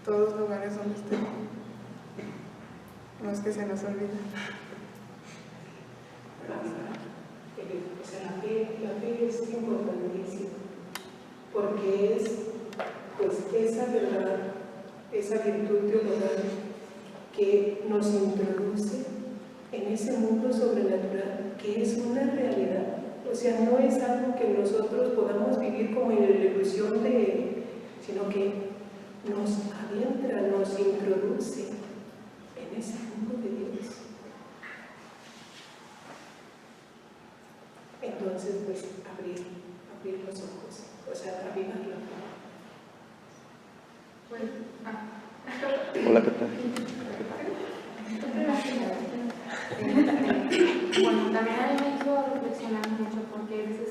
todos los lugares donde estemos. No es que se nos olvide. O sea, la fe es importantísima, porque es pues esa verdad, esa virtud teológica que nos introduce en ese mundo sobrenatural que es una realidad. O sea, no es algo que nosotros podamos vivir como en la ilusión sino que nos adentra, nos introduce en ese mundo de Dios. Entonces, pues, abrir los ojos, o sea, avivar la fe. Hola, ¿qué tal? Bueno, también a mí me hizo reflexionar mucho porque hay veces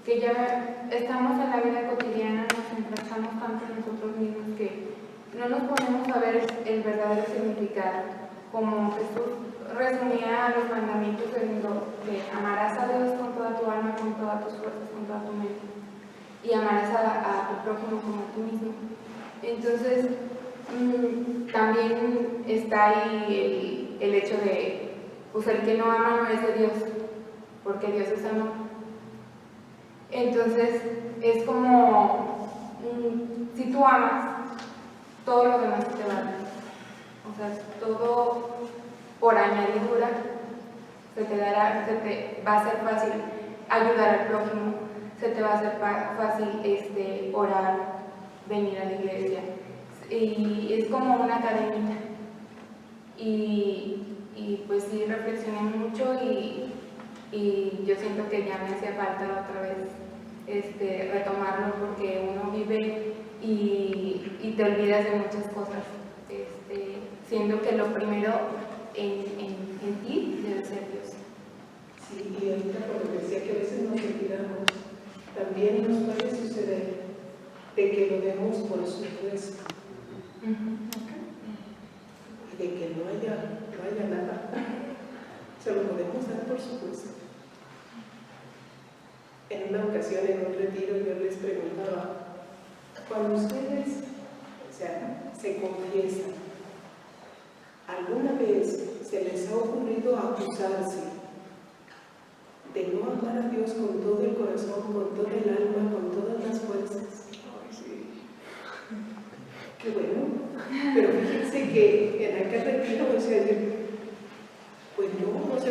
que ya estamos en la vida cotidiana, nos enfrascamos tanto en nosotros mismos que no nos ponemos a ver el verdadero significado. Como Jesús resumía los mandamientos que amarás a Dios con toda tu alma, con todas tus fuerzas, con toda tu mente, y amarás a tu prójimo como a ti mismo. Entonces, también está ahí el hecho de, pues el que no ama no es de Dios, porque Dios es amor. Entonces, es como, si tú amas, todo lo demás te vale. O sea, todo por añadidura se te va a ser fácil ayudar al prójimo, se te va a hacer fácil orar, venir a la iglesia. Y es como una cadenita. Y pues sí, reflexioné mucho y yo siento que ya me hacía falta otra vez retomarlo, porque uno vive y te olvidas de muchas cosas, siendo que lo primero en ti debe ser Dios. Sí, y ahorita por lo que decía que a veces nos olvidamos, también nos puede suceder de que lo demos por supuesto. Y de que no haya nada. Se lo podemos dar por supuesto. En una ocasión, en un retiro, yo les preguntaba, cuando ustedes, se confiesan, ¿alguna vez se les ha ocurrido acusarse de no amar a Dios con todo el corazón, con todo el alma, con todas las fuerzas? Ay, sí. Qué bueno. Pero fíjense que en aquel retiro, pues no,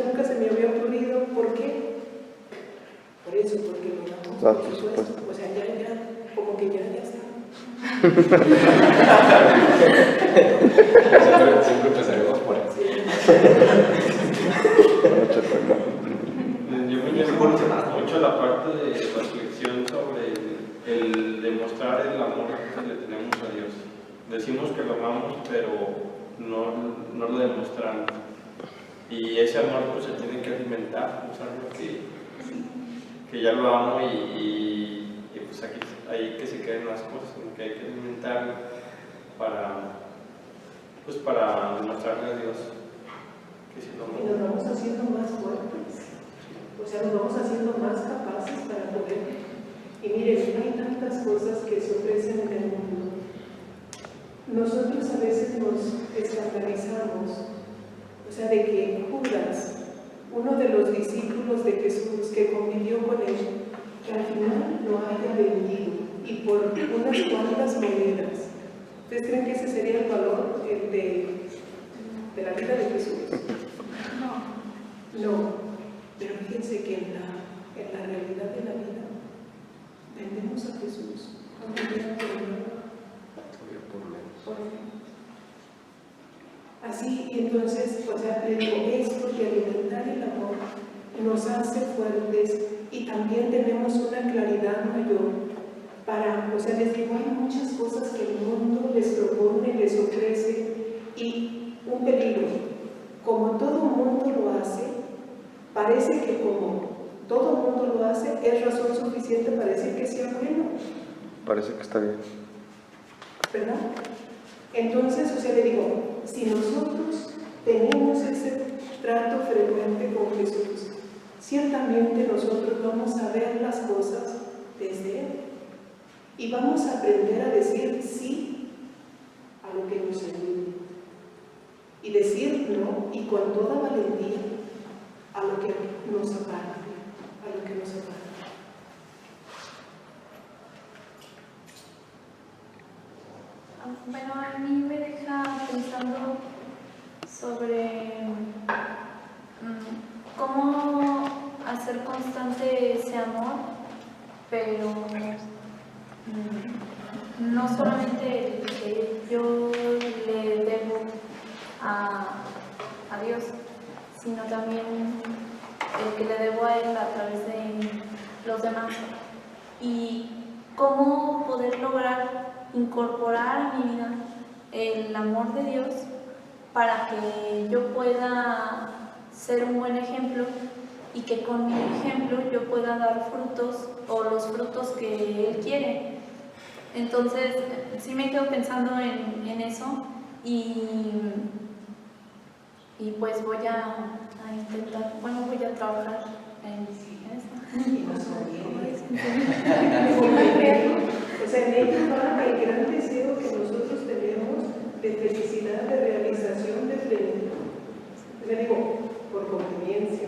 nunca se me había ocurrido. ¿Por qué? Por eso, porque lo damos por supuesto. O sea, ya, como que ya está. Siempre empezaremos por eso. Yo me llamo mucho la parte de reflexión sobre el demostrar el amor que le tenemos a Dios. Decimos que lo amamos, pero no lo demostramos. Y ese amor pues se tiene que alimentar, es algo que ya lo amo y pues aquí hay que se queden las cosas, que hay que alimentar para demostrarle a Dios que si lo y nos vamos haciendo más fuertes, o sea, nos vamos haciendo más capaces para poder. Y miren, hay tantas cosas que se ofrecen en el mundo. Nosotros a veces nos escandalizamos, o sea, de que Judas, uno de los discípulos de Jesús que convivió con él, que al final lo haya vendido y por unas cuantas monedas. ¿Ustedes creen que ese sería el valor de la vida de Jesús? No, pero fíjense que en la realidad de la vida vendemos a Jesús. Así, y entonces, o sea, le digo, esto de alimentar el amor nos hace fuertes y también tenemos una claridad mayor para, o sea, les digo, hay muchas cosas que el mundo les propone, les ofrece, y un peligro, como todo mundo lo hace, parece que como todo mundo lo hace, es razón suficiente para decir que sea bueno. Parece que está bien. ¿Verdad? Entonces, o sea, le digo, si nosotros tenemos ese trato frecuente con Jesús, ciertamente nosotros vamos a ver las cosas desde Él y vamos a aprender a decir sí a lo que nos ayude y decir no, y con toda valentía, a lo que nos aparte, Bueno, a mí me deja pensando sobre cómo hacer constante ese amor, pero no solamente el que yo le debo a Dios, sino también el que le debo a Él a través de los demás. Y cómo poder lograr incorporar a mi vida el amor de Dios para que yo pueda ser un buen ejemplo y que con mi ejemplo yo pueda dar frutos o los frutos que Él quiere. Entonces, sí me quedo pensando en eso y pues voy a intentar, voy a trabajar en eso. Y nos conviene. O sea, en ellos va el gran deseo que nosotros tenemos de felicidad, de realización, de plenitud. Le digo, por conveniencia.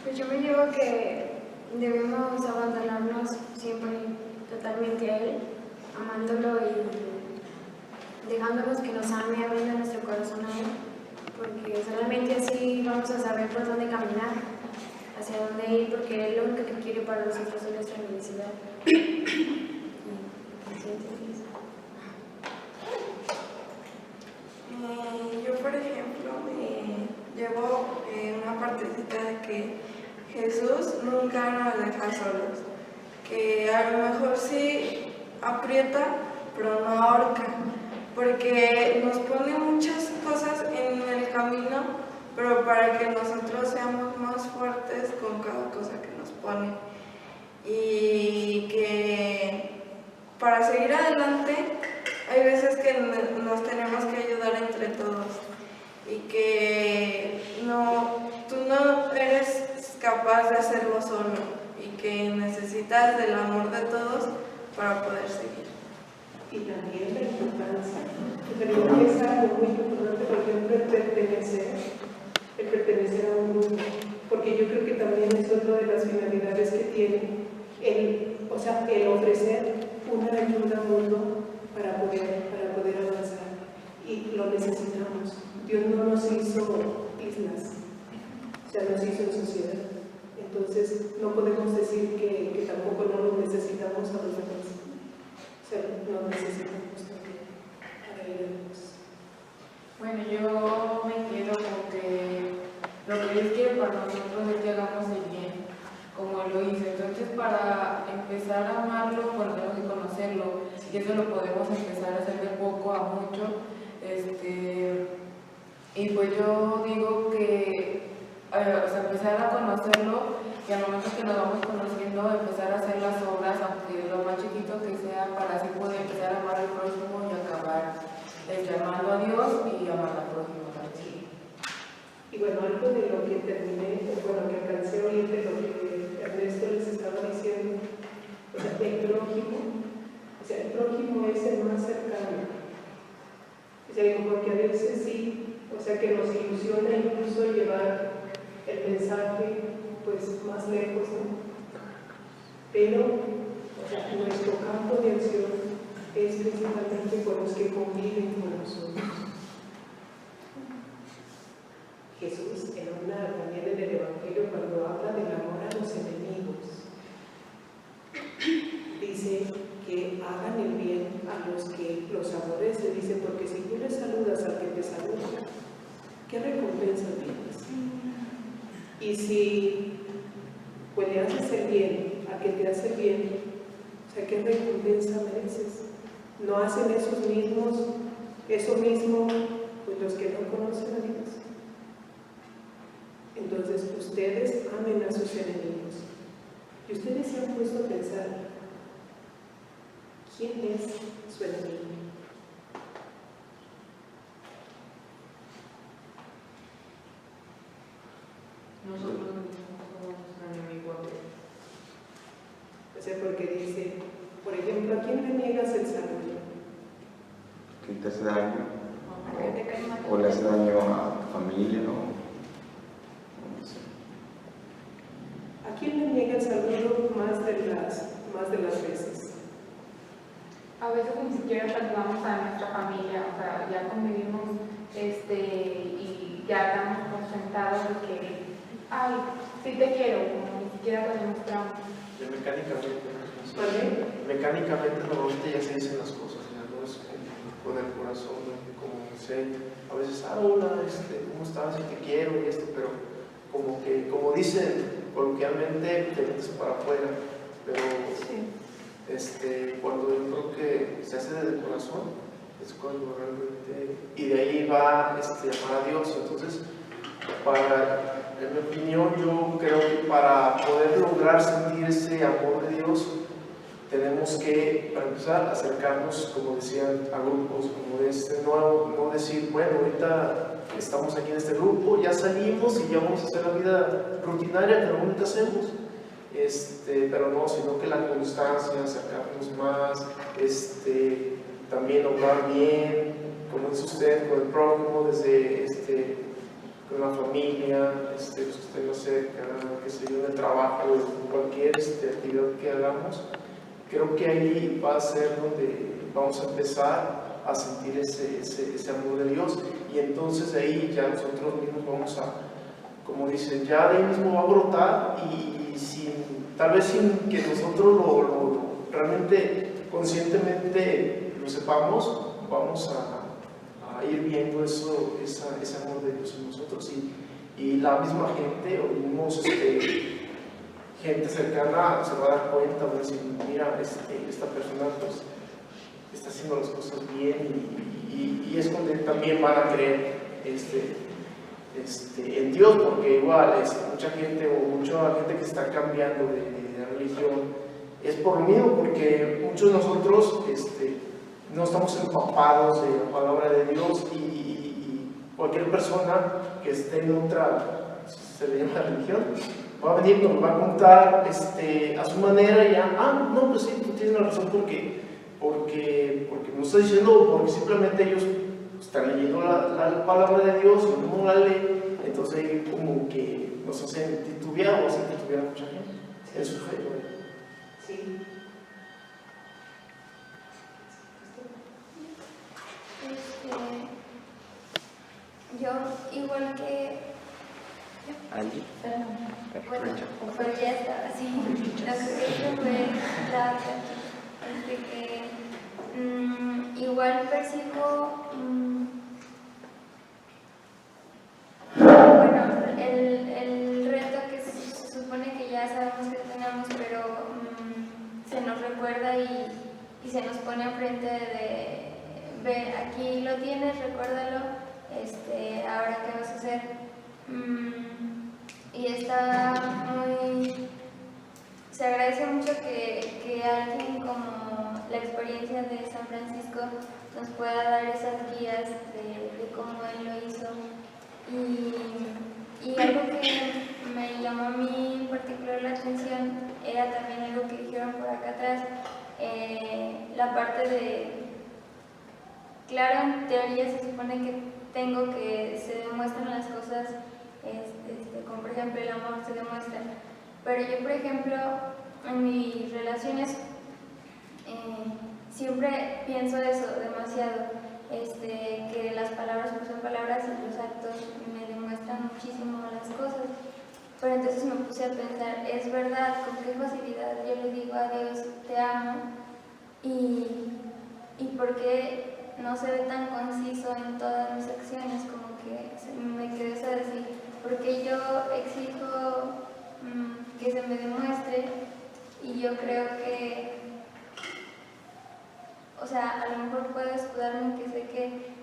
Pues yo me digo que debemos abandonarnos siempre totalmente a Él, amándolo y dejándonos que nos ame, abriendo nuestro corazón a Él, porque solamente así vamos a saber por dónde caminar, hacia dónde ir, porque Él lo único que quiere para nosotros es nuestra felicidad. Yo, por ejemplo, me llevo una partecita de que Jesús nunca nos deja solos, que a lo mejor sí aprieta, pero no ahorca, porque nos pone muchas cosas en el camino, pero para que nosotros seamos más fuertes con cada cosa que nos pone. Y que para seguir adelante hay veces que nos tenemos que ayudar entre todos y que tú no eres capaz de hacerlo solo y que necesitas del amor de todos para poder seguir. Y también la importancia, que es algo muy importante, por ejemplo, el pertenecer a un grupo, porque yo creo que también es otra de las finalidades que tiene el ofrecer una ayuda al mundo para poder avanzar, y lo necesitamos. Dios no nos hizo islas, o sea, nos hizo en sociedad, entonces no podemos decir que tampoco no los necesitamos a los demás, o sea, nos necesitamos también para ir a Dios. Bueno, yo me quedo con que lo que Dios quiere para nosotros es que hagamos el bien, como lo hizo. Entonces, para empezar a amarlo, pues tenemos que conocerlo, y eso lo podemos empezar a hacer de poco a mucho. Y pues yo digo que empezar a conocerlo, y al momento que nos vamos conociendo, empezar a hacer las obras, aunque lo más chiquito que sea, para así poder empezar a amar al prójimo y acabar llamando a Dios y amar al prójimo también. Y bueno, algo de lo que terminé, bueno, que alcancé a oír de lo que Ernesto les estaba diciendo, o sea, el prójimo es el más cercano. O sea, digo, porque a veces sí, o sea, que nos ilusiona incluso llevar el mensaje pues más lejos, ¿no? Pero, o sea, nuestro campo de acción es principalmente con los que conviven con nosotros. Jesús también en el Evangelio, cuando habla del amor a los enemigos, dice que hagan el bien a los que los aborrecen. Dice, porque si tú le saludas al que te saluda, ¿qué recompensa tienes? Y si pues le haces el bien a que te hace bien, o sea, ¿qué recompensa mereces? ¿No hacen eso mismo, pues los que no conocen a Dios? Entonces, ustedes amen a sus enemigos. Y ustedes se han puesto a pensar, ¿quién es su enemigo? Nosotros somos nuestro enemigo. O sea, porque dice, por ejemplo, ¿a quién le niegas el saludo? ¿Quién te hace daño? ¿O le hace daño a tu familia? No sé. ¿A quién le niega el saludo más de las veces? A veces ni siquiera saludamos a nuestra familia, o sea, ya convivimos y ya damos por sentados de que, ay, sí te quiero, como ni siquiera lo demostramos. Mecánicamente normalmente ya se dicen las cosas, ya no es con el corazón, como sé, a veces, hola, ¿cómo estás? Y te quiero y esto, pero como dicen coloquialmente, te metes para afuera, pero cuando yo creo que se hace desde el corazón, es cuando realmente, y de ahí va amar a Dios. Entonces, en mi opinión, yo creo que para poder lograr sentir ese amor de Dios, tenemos que, para empezar, acercarnos, como decían, a grupos como no decir, bueno, ahorita estamos aquí en este grupo, ya salimos y ya vamos a hacer la vida rutinaria que normalmente hacemos, pero no, sino que la constancia, acercarnos más, también obrar bien, como dice usted, con el prójimo, desde con la familia, los que estén cerca, que se yo, en el trabajo, en cualquier actividad que hagamos. Creo que ahí va a ser donde vamos a empezar a sentir ese amor de Dios, y entonces de ahí ya nosotros mismos vamos a, como dicen, ya de ahí mismo va a brotar, y tal vez sin que nosotros lo realmente conscientemente lo sepamos, vamos a ir viendo ese amor de Dios en nosotros, y la misma gente o mismos gente cercana se va a dar cuenta, va a decir, mira, esta persona pues está haciendo las cosas bien, y es donde también van a creer en Dios, porque igual mucha gente que está cambiando de religión es por lo mismo, porque muchos de nosotros no estamos empapados de la palabra de Dios, y cualquier persona que esté en otra, se le llama religión, va a venir, nos va a contar a su manera, y ya, no, pues sí, tú tienes la razón, porque no está diciendo, porque simplemente ellos están leyendo la palabra de Dios y no la leen, entonces ahí como que nos hacen titubear, o hacen titubear a mucha gente en su fe. Sí. Yo, igual que Angie. bueno, pues ya está, así, lo que fue la que igual percibo, bueno, el reto que se supone que ya sabemos que tenemos, pero se nos recuerda y se nos pone enfrente de, ve, aquí lo tienes, recuérdalo, ahora qué vas a hacer. Y está muy, se agradece mucho que alguien como la experiencia de San Francisco nos pueda dar esas guías de cómo él lo hizo, y algo que me llamó a mí en particular la atención era también algo que dijeron por acá atrás, la parte de, claro, en teoría se supone que que se demuestran las cosas, como por ejemplo el amor se demuestra, pero yo por ejemplo en mis relaciones siempre pienso eso demasiado, que las palabras pues son palabras y los actos me demuestran muchísimo las cosas, pero entonces me puse a pensar, es verdad, con qué facilidad yo le digo a Dios te amo, y por qué no se ve tan conciso en todas mis acciones, como que me quedé a decir, porque yo exijo que se me demuestre, y yo creo que, o sea, a lo mejor puedo escudarme en que sé que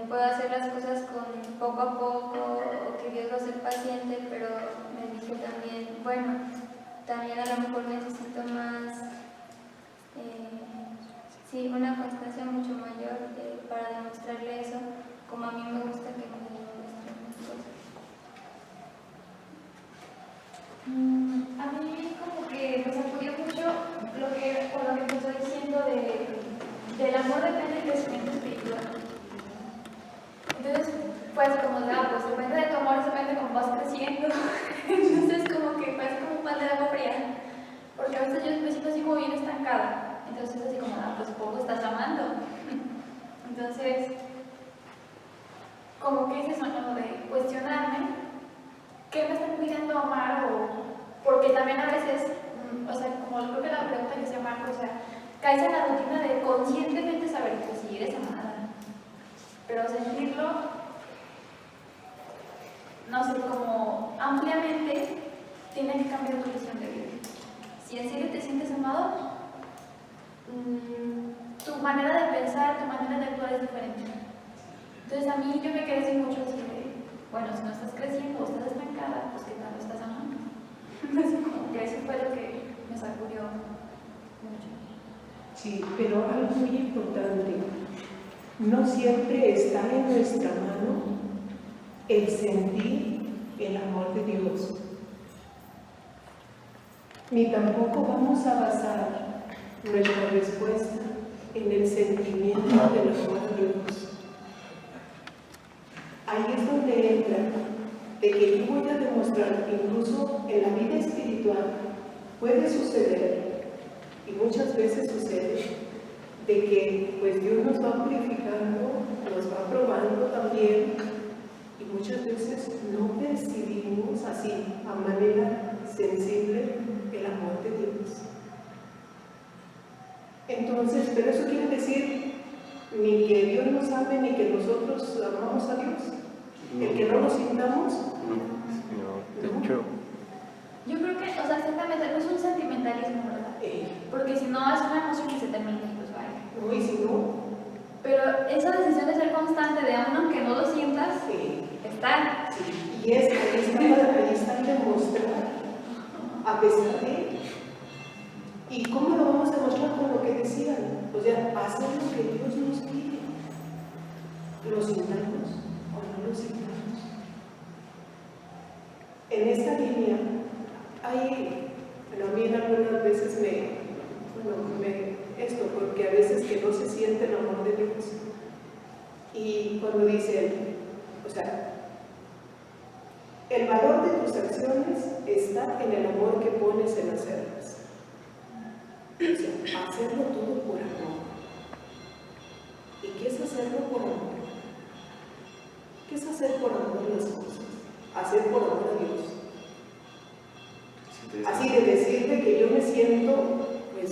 puedo hacer las cosas con poco a poco, o que Dios va a ser paciente, pero me dije también, bueno, también a lo mejor necesito más, sí, una constancia mucho mayor para demostrarle eso, como a mí me gusta que me demuestren las cosas. A mí como que me sacudió mucho lo que empezó diciendo del amor depende del crecimiento espiritual. Entonces, pues como pues depende de tu amor, depende de cómo vas creciendo. Entonces como que parece como un balde de agua fría, porque a veces yo me siento así como bien estancada. Entonces así como, pues poco estás amando. Entonces, como que es eso, ¿no? De cuestionarme qué me están pidiendo amar, porque también a veces, o sea, como creo que la pregunta que se Marco, o sea, caes en la rutina de conscientemente saber que si eres amada, pero sentirlo, no sé, como ampliamente, tiene que cambiar tu visión de vida. Si en serio te sientes amado, tu manera de pensar, tu manera de actuar es diferente. Entonces a mí yo me quedé sin mucho así de, bueno, si no estás creciendo o estás estancada, pues qué tanto estás amando. Entonces como que eso fue lo que me sacudió mucho. Sí, pero algo muy importante, no siempre está en nuestra mano el sentir el amor de Dios. ni tampoco vamos a basar nuestra respuesta en el sentimiento del amor a Dios. Ahí es donde entra de que yo voy a demostrar, incluso en la vida espiritual, puede suceder, y muchas veces sucede, de que pues Dios nos va purificando, nos va probando también, y muchas veces no percibimos así, a manera sensible, el amor de Dios. Entonces, pero eso quiere decir ni que Dios nos ame, ni que nosotros amamos a Dios. El que no lo sintamos. No, de hecho. Yo creo que, o sea, exactamente, no es un sentimentalismo, ¿verdad? Porque si no, es una emoción que se termina, pues vaya. No, y si no. Pero esa decisión de ser constante, de aún aunque no lo sientas, está. Sí. Y es, ahí está el demostrar, a pesar de. ¿Y cómo lo vamos a demostrar? Con lo que decían. O sea, hacer lo que Dios nos pide. ¿Lo sintamos o no lo sintamos? En esta línea, hay, bueno, a mí en algunas veces esto, porque a veces que no se siente el amor de Dios. Y cuando dice, o sea, el valor de tus acciones está en el amor que pones en hacerlas. O sea, hacerlo todo por amor. ¿Y qué es hacerlo por amor? ¿Qué es hacer por amor las cosas? Hacer por amor a Dios. Así de decirte que yo me siento pues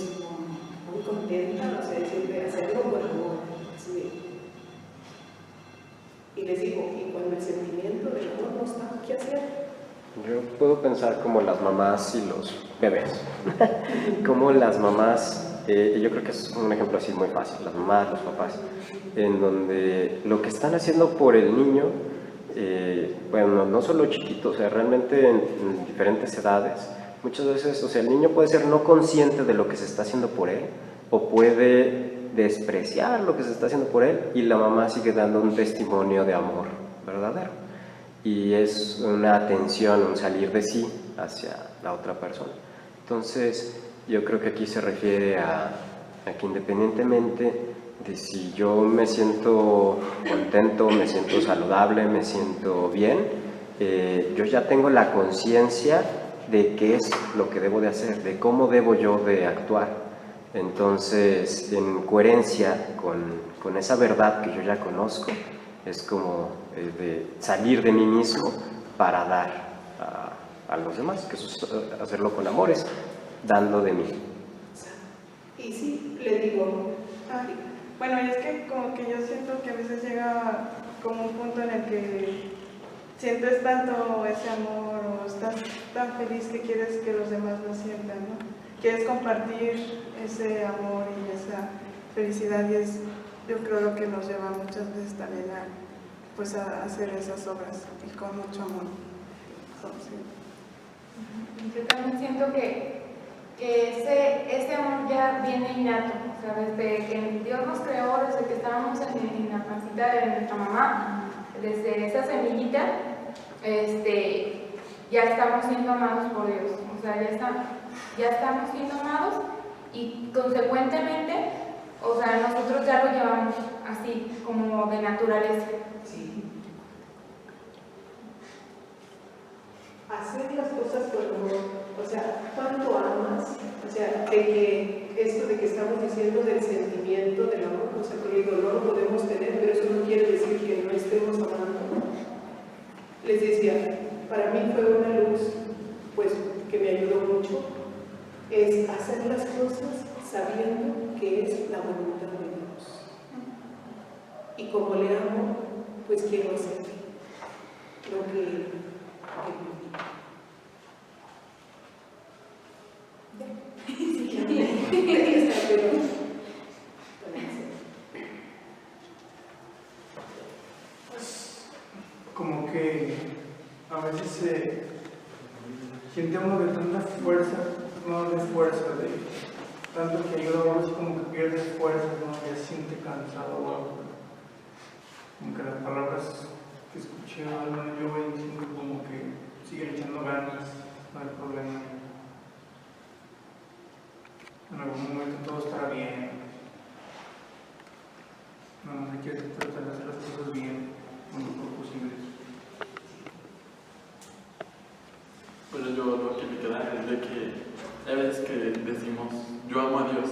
muy contenta, no sé, decirte hacerlo por amor. Así de. Y les digo, y cuando el sentimiento del amor no está, ¿qué hacer? Yo puedo pensar como las mamás y los bebés. Como las mamás, yo creo que es un ejemplo así muy fácil, las mamás, los papás, en donde lo que están haciendo por el niño, bueno, no solo chiquito, o sea, realmente en diferentes edades, muchas veces, o sea, el niño puede ser no consciente de lo que se está haciendo por él, o puede despreciar lo que se está haciendo por él, y la mamá sigue dando un testimonio de amor verdadero. Y es una atención, un salir de sí hacia la otra persona. Entonces, yo creo que aquí se refiere a que independientemente de si yo me siento contento, me siento saludable, me siento bien, yo ya tengo la conciencia de qué es lo que debo de hacer, de cómo debo yo de actuar. Entonces, en coherencia con esa verdad que yo ya conozco, es como de salir de mí mismo para dar a los demás, que eso es hacerlo con amores, dando de mí. Y sí, le digo, bueno, y es que como que yo siento que a veces llega como un punto en el que sientes tanto ese amor o estás tan feliz que quieres que los demás lo sientan, ¿no? Quieres compartir ese amor y esa felicidad, y es, yo creo, lo que nos lleva muchas veces también a hacer esas obras y con mucho amor. Yo también siento que ese amor ya viene innato, o sea, desde que Dios nos creó, desde que estábamos en la pancita de nuestra mamá, desde esa semillita, ya estamos siendo amados por Dios, o sea, ya estamos siendo amados, y consecuentemente, o sea, nosotros ya lo llevamos así, como de naturaleza. Sí. Hacer las cosas por amor, o sea, ¿cuánto amas? O sea, de que esto de que estamos diciendo del sentimiento del amor, o sea, porque el dolor lo podemos tener, pero eso no quiere decir que no estemos amando. Les decía, para mí fue una luz, pues, que me ayudó mucho, es hacer las cosas sabiendo que es la voluntad de Dios. Y como le amo, pues quiero hacer lo que me pide. Como que a veces se siente uno de tanta fuerza, no de fuerza, de tanto que ayuda a uno, es como que pierde fuerza, ¿no? Ya se siente cansado o algo. Como que las palabras que escuché, yo voy diciendo como que siguen echando ganas, no hay problema. que tratar de hacer las cosas bien, lo mejor posible. Bueno, yo lo que me queda es de que hay veces que decimos, yo amo a Dios,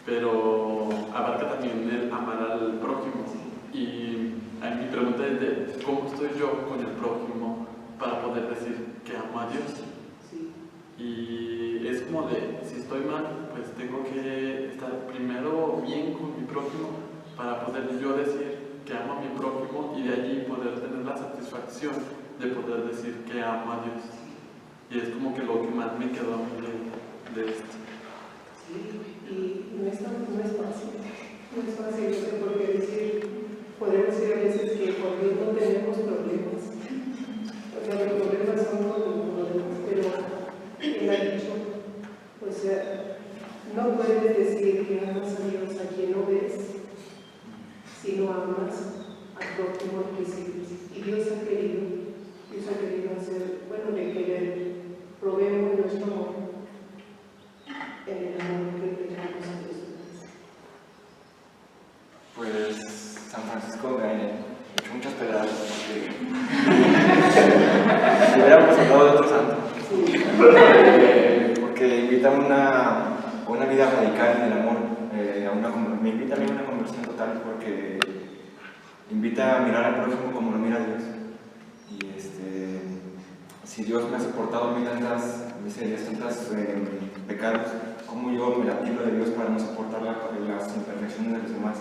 pero abarca también el amar al prójimo. Y a mi pregunta es de cómo estoy yo con el prójimo para poder decir que amo a Dios. Y es como de, si estoy mal, pues tengo que estar primero bien con mi prójimo para poder yo decir que amo a mi prójimo y de allí poder tener la satisfacción de poder decir que amo a Dios. Y es como que lo que más me quedó a mí de esto. Sí, y no es fácil, no sé, porque podemos decir a veces que por Dios no tenemos problemas. O sea, los problemas son con los demás, pero Él ha dicho, o sea, no puedes decir que amas a Dios a quien no ves, si no amas al prójimo al que sirves. Y Dios ha querido hacer, bueno, de que probemos nuestro amor en el amor que tengamos a Dios. Pues San Francisco me ha hecho muchas pedradas porque hubiéramos hablado de otro santo. Porque invita a una vida radical en el amor, me invita a mí a una conversión total porque invita a mirar al prójimo como lo mira Dios. Y si Dios me ha soportado a mí tantas miserias, tantos pecados, como yo me la tiro de Dios para no soportar las imperfecciones de los demás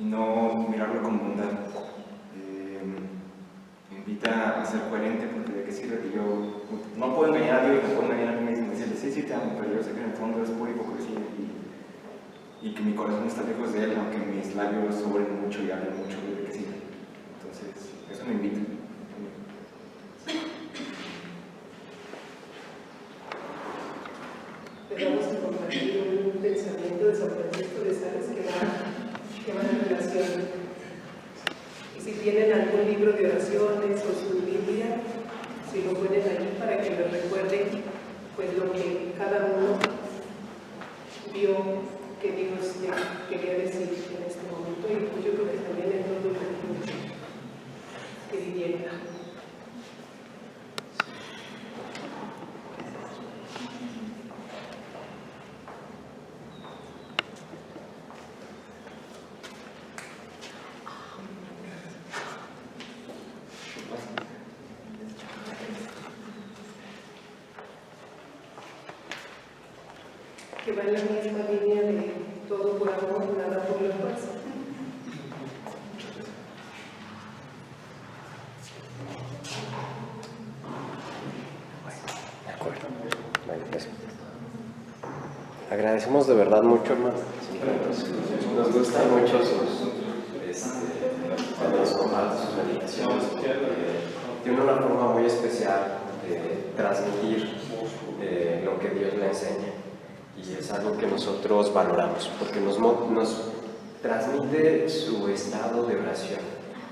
y no mirarlo con bondad. Me invita a ser coherente porque de qué sirve que yo no puedo engañar a Dios, no puedo engañar a mí mismo y decirle sí te amo, pero yo sé que en el fondo es pura hipocresía y que mi corazón está lejos de Él, aunque mis labios sobren mucho y hablen mucho, de qué sirve. Entonces, eso me invita. Vamos a compartir un pensamiento de San Francisco de Sales que va en relación. Y si tienen algún libro de oraciones o su Biblia, si lo ponen ahí para que les recuerden pues lo que cada uno vio que Dios quería decir en este momento, y pues yo creo que también en todo lo que viviera. Que va en la misma línea de todo por amor, nada por la fuerza. De acuerdo. Bueno, pues, agradecemos de verdad mucho, hermano. Nos gustan mucho cuando nos comparten sus meditaciones. Tiene una forma muy especial de transmitir lo que Dios le enseña. Y es algo que nosotros valoramos, porque nos transmite su estado de oración.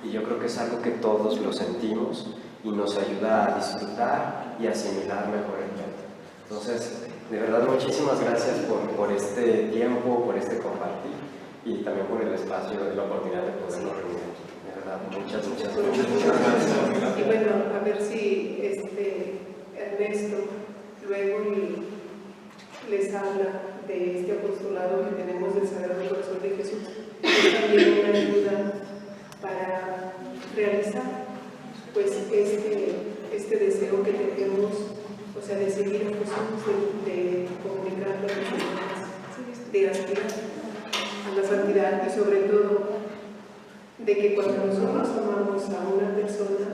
Y yo creo que es algo que todos lo sentimos y nos ayuda a disfrutar y asimilar mejor el canto. Entonces, de verdad, muchísimas gracias por este tiempo, por este compartir y también por el espacio y la oportunidad de podernos reunir. De verdad, muchas gracias. Y bueno, a ver si Ernesto luego les habla de este apostolado que tenemos del Sagrado Corazón de Jesús. Es también una ayuda para realizar pues este deseo que tenemos, o sea, de seguir a Jesús, de comunicarlo a los demás, de aspirar a la santidad y sobre todo de que cuando nosotros amamos a una persona,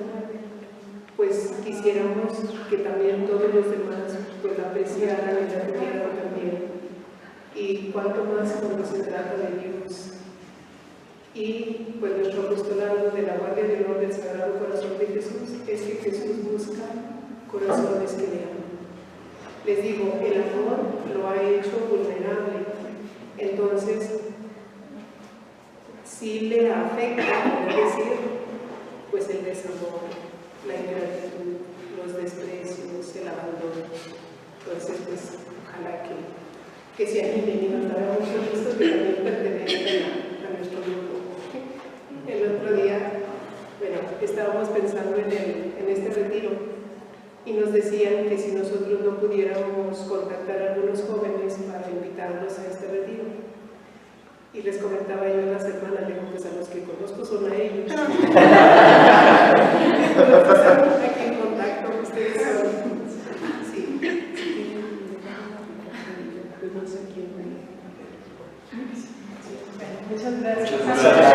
pues quisiéramos que también todos los demás pues la apreciaran y la tuvieran también. Y cuanto más cuando se trata de Dios. Y pues nuestro apostolado de la Guardia de Honor del Sagrado Corazón de Jesús es que Jesús busca corazones que le aman. Les digo, el amor lo ha hecho vulnerable. Entonces, si le afecta, es decir, pues el desamor, la ingratitud, los desprecios, el abandono. Entonces, pues, ojalá que se animen y nos dará mucho gusto que también pertenezcan a nuestro grupo. Y les comentaba yo a las hermanas, digo, pues a los que conozco son a ellos. Nosotros estamos aquí en contacto, ustedes son. Sí. Pues no sé quién. Muchas gracias.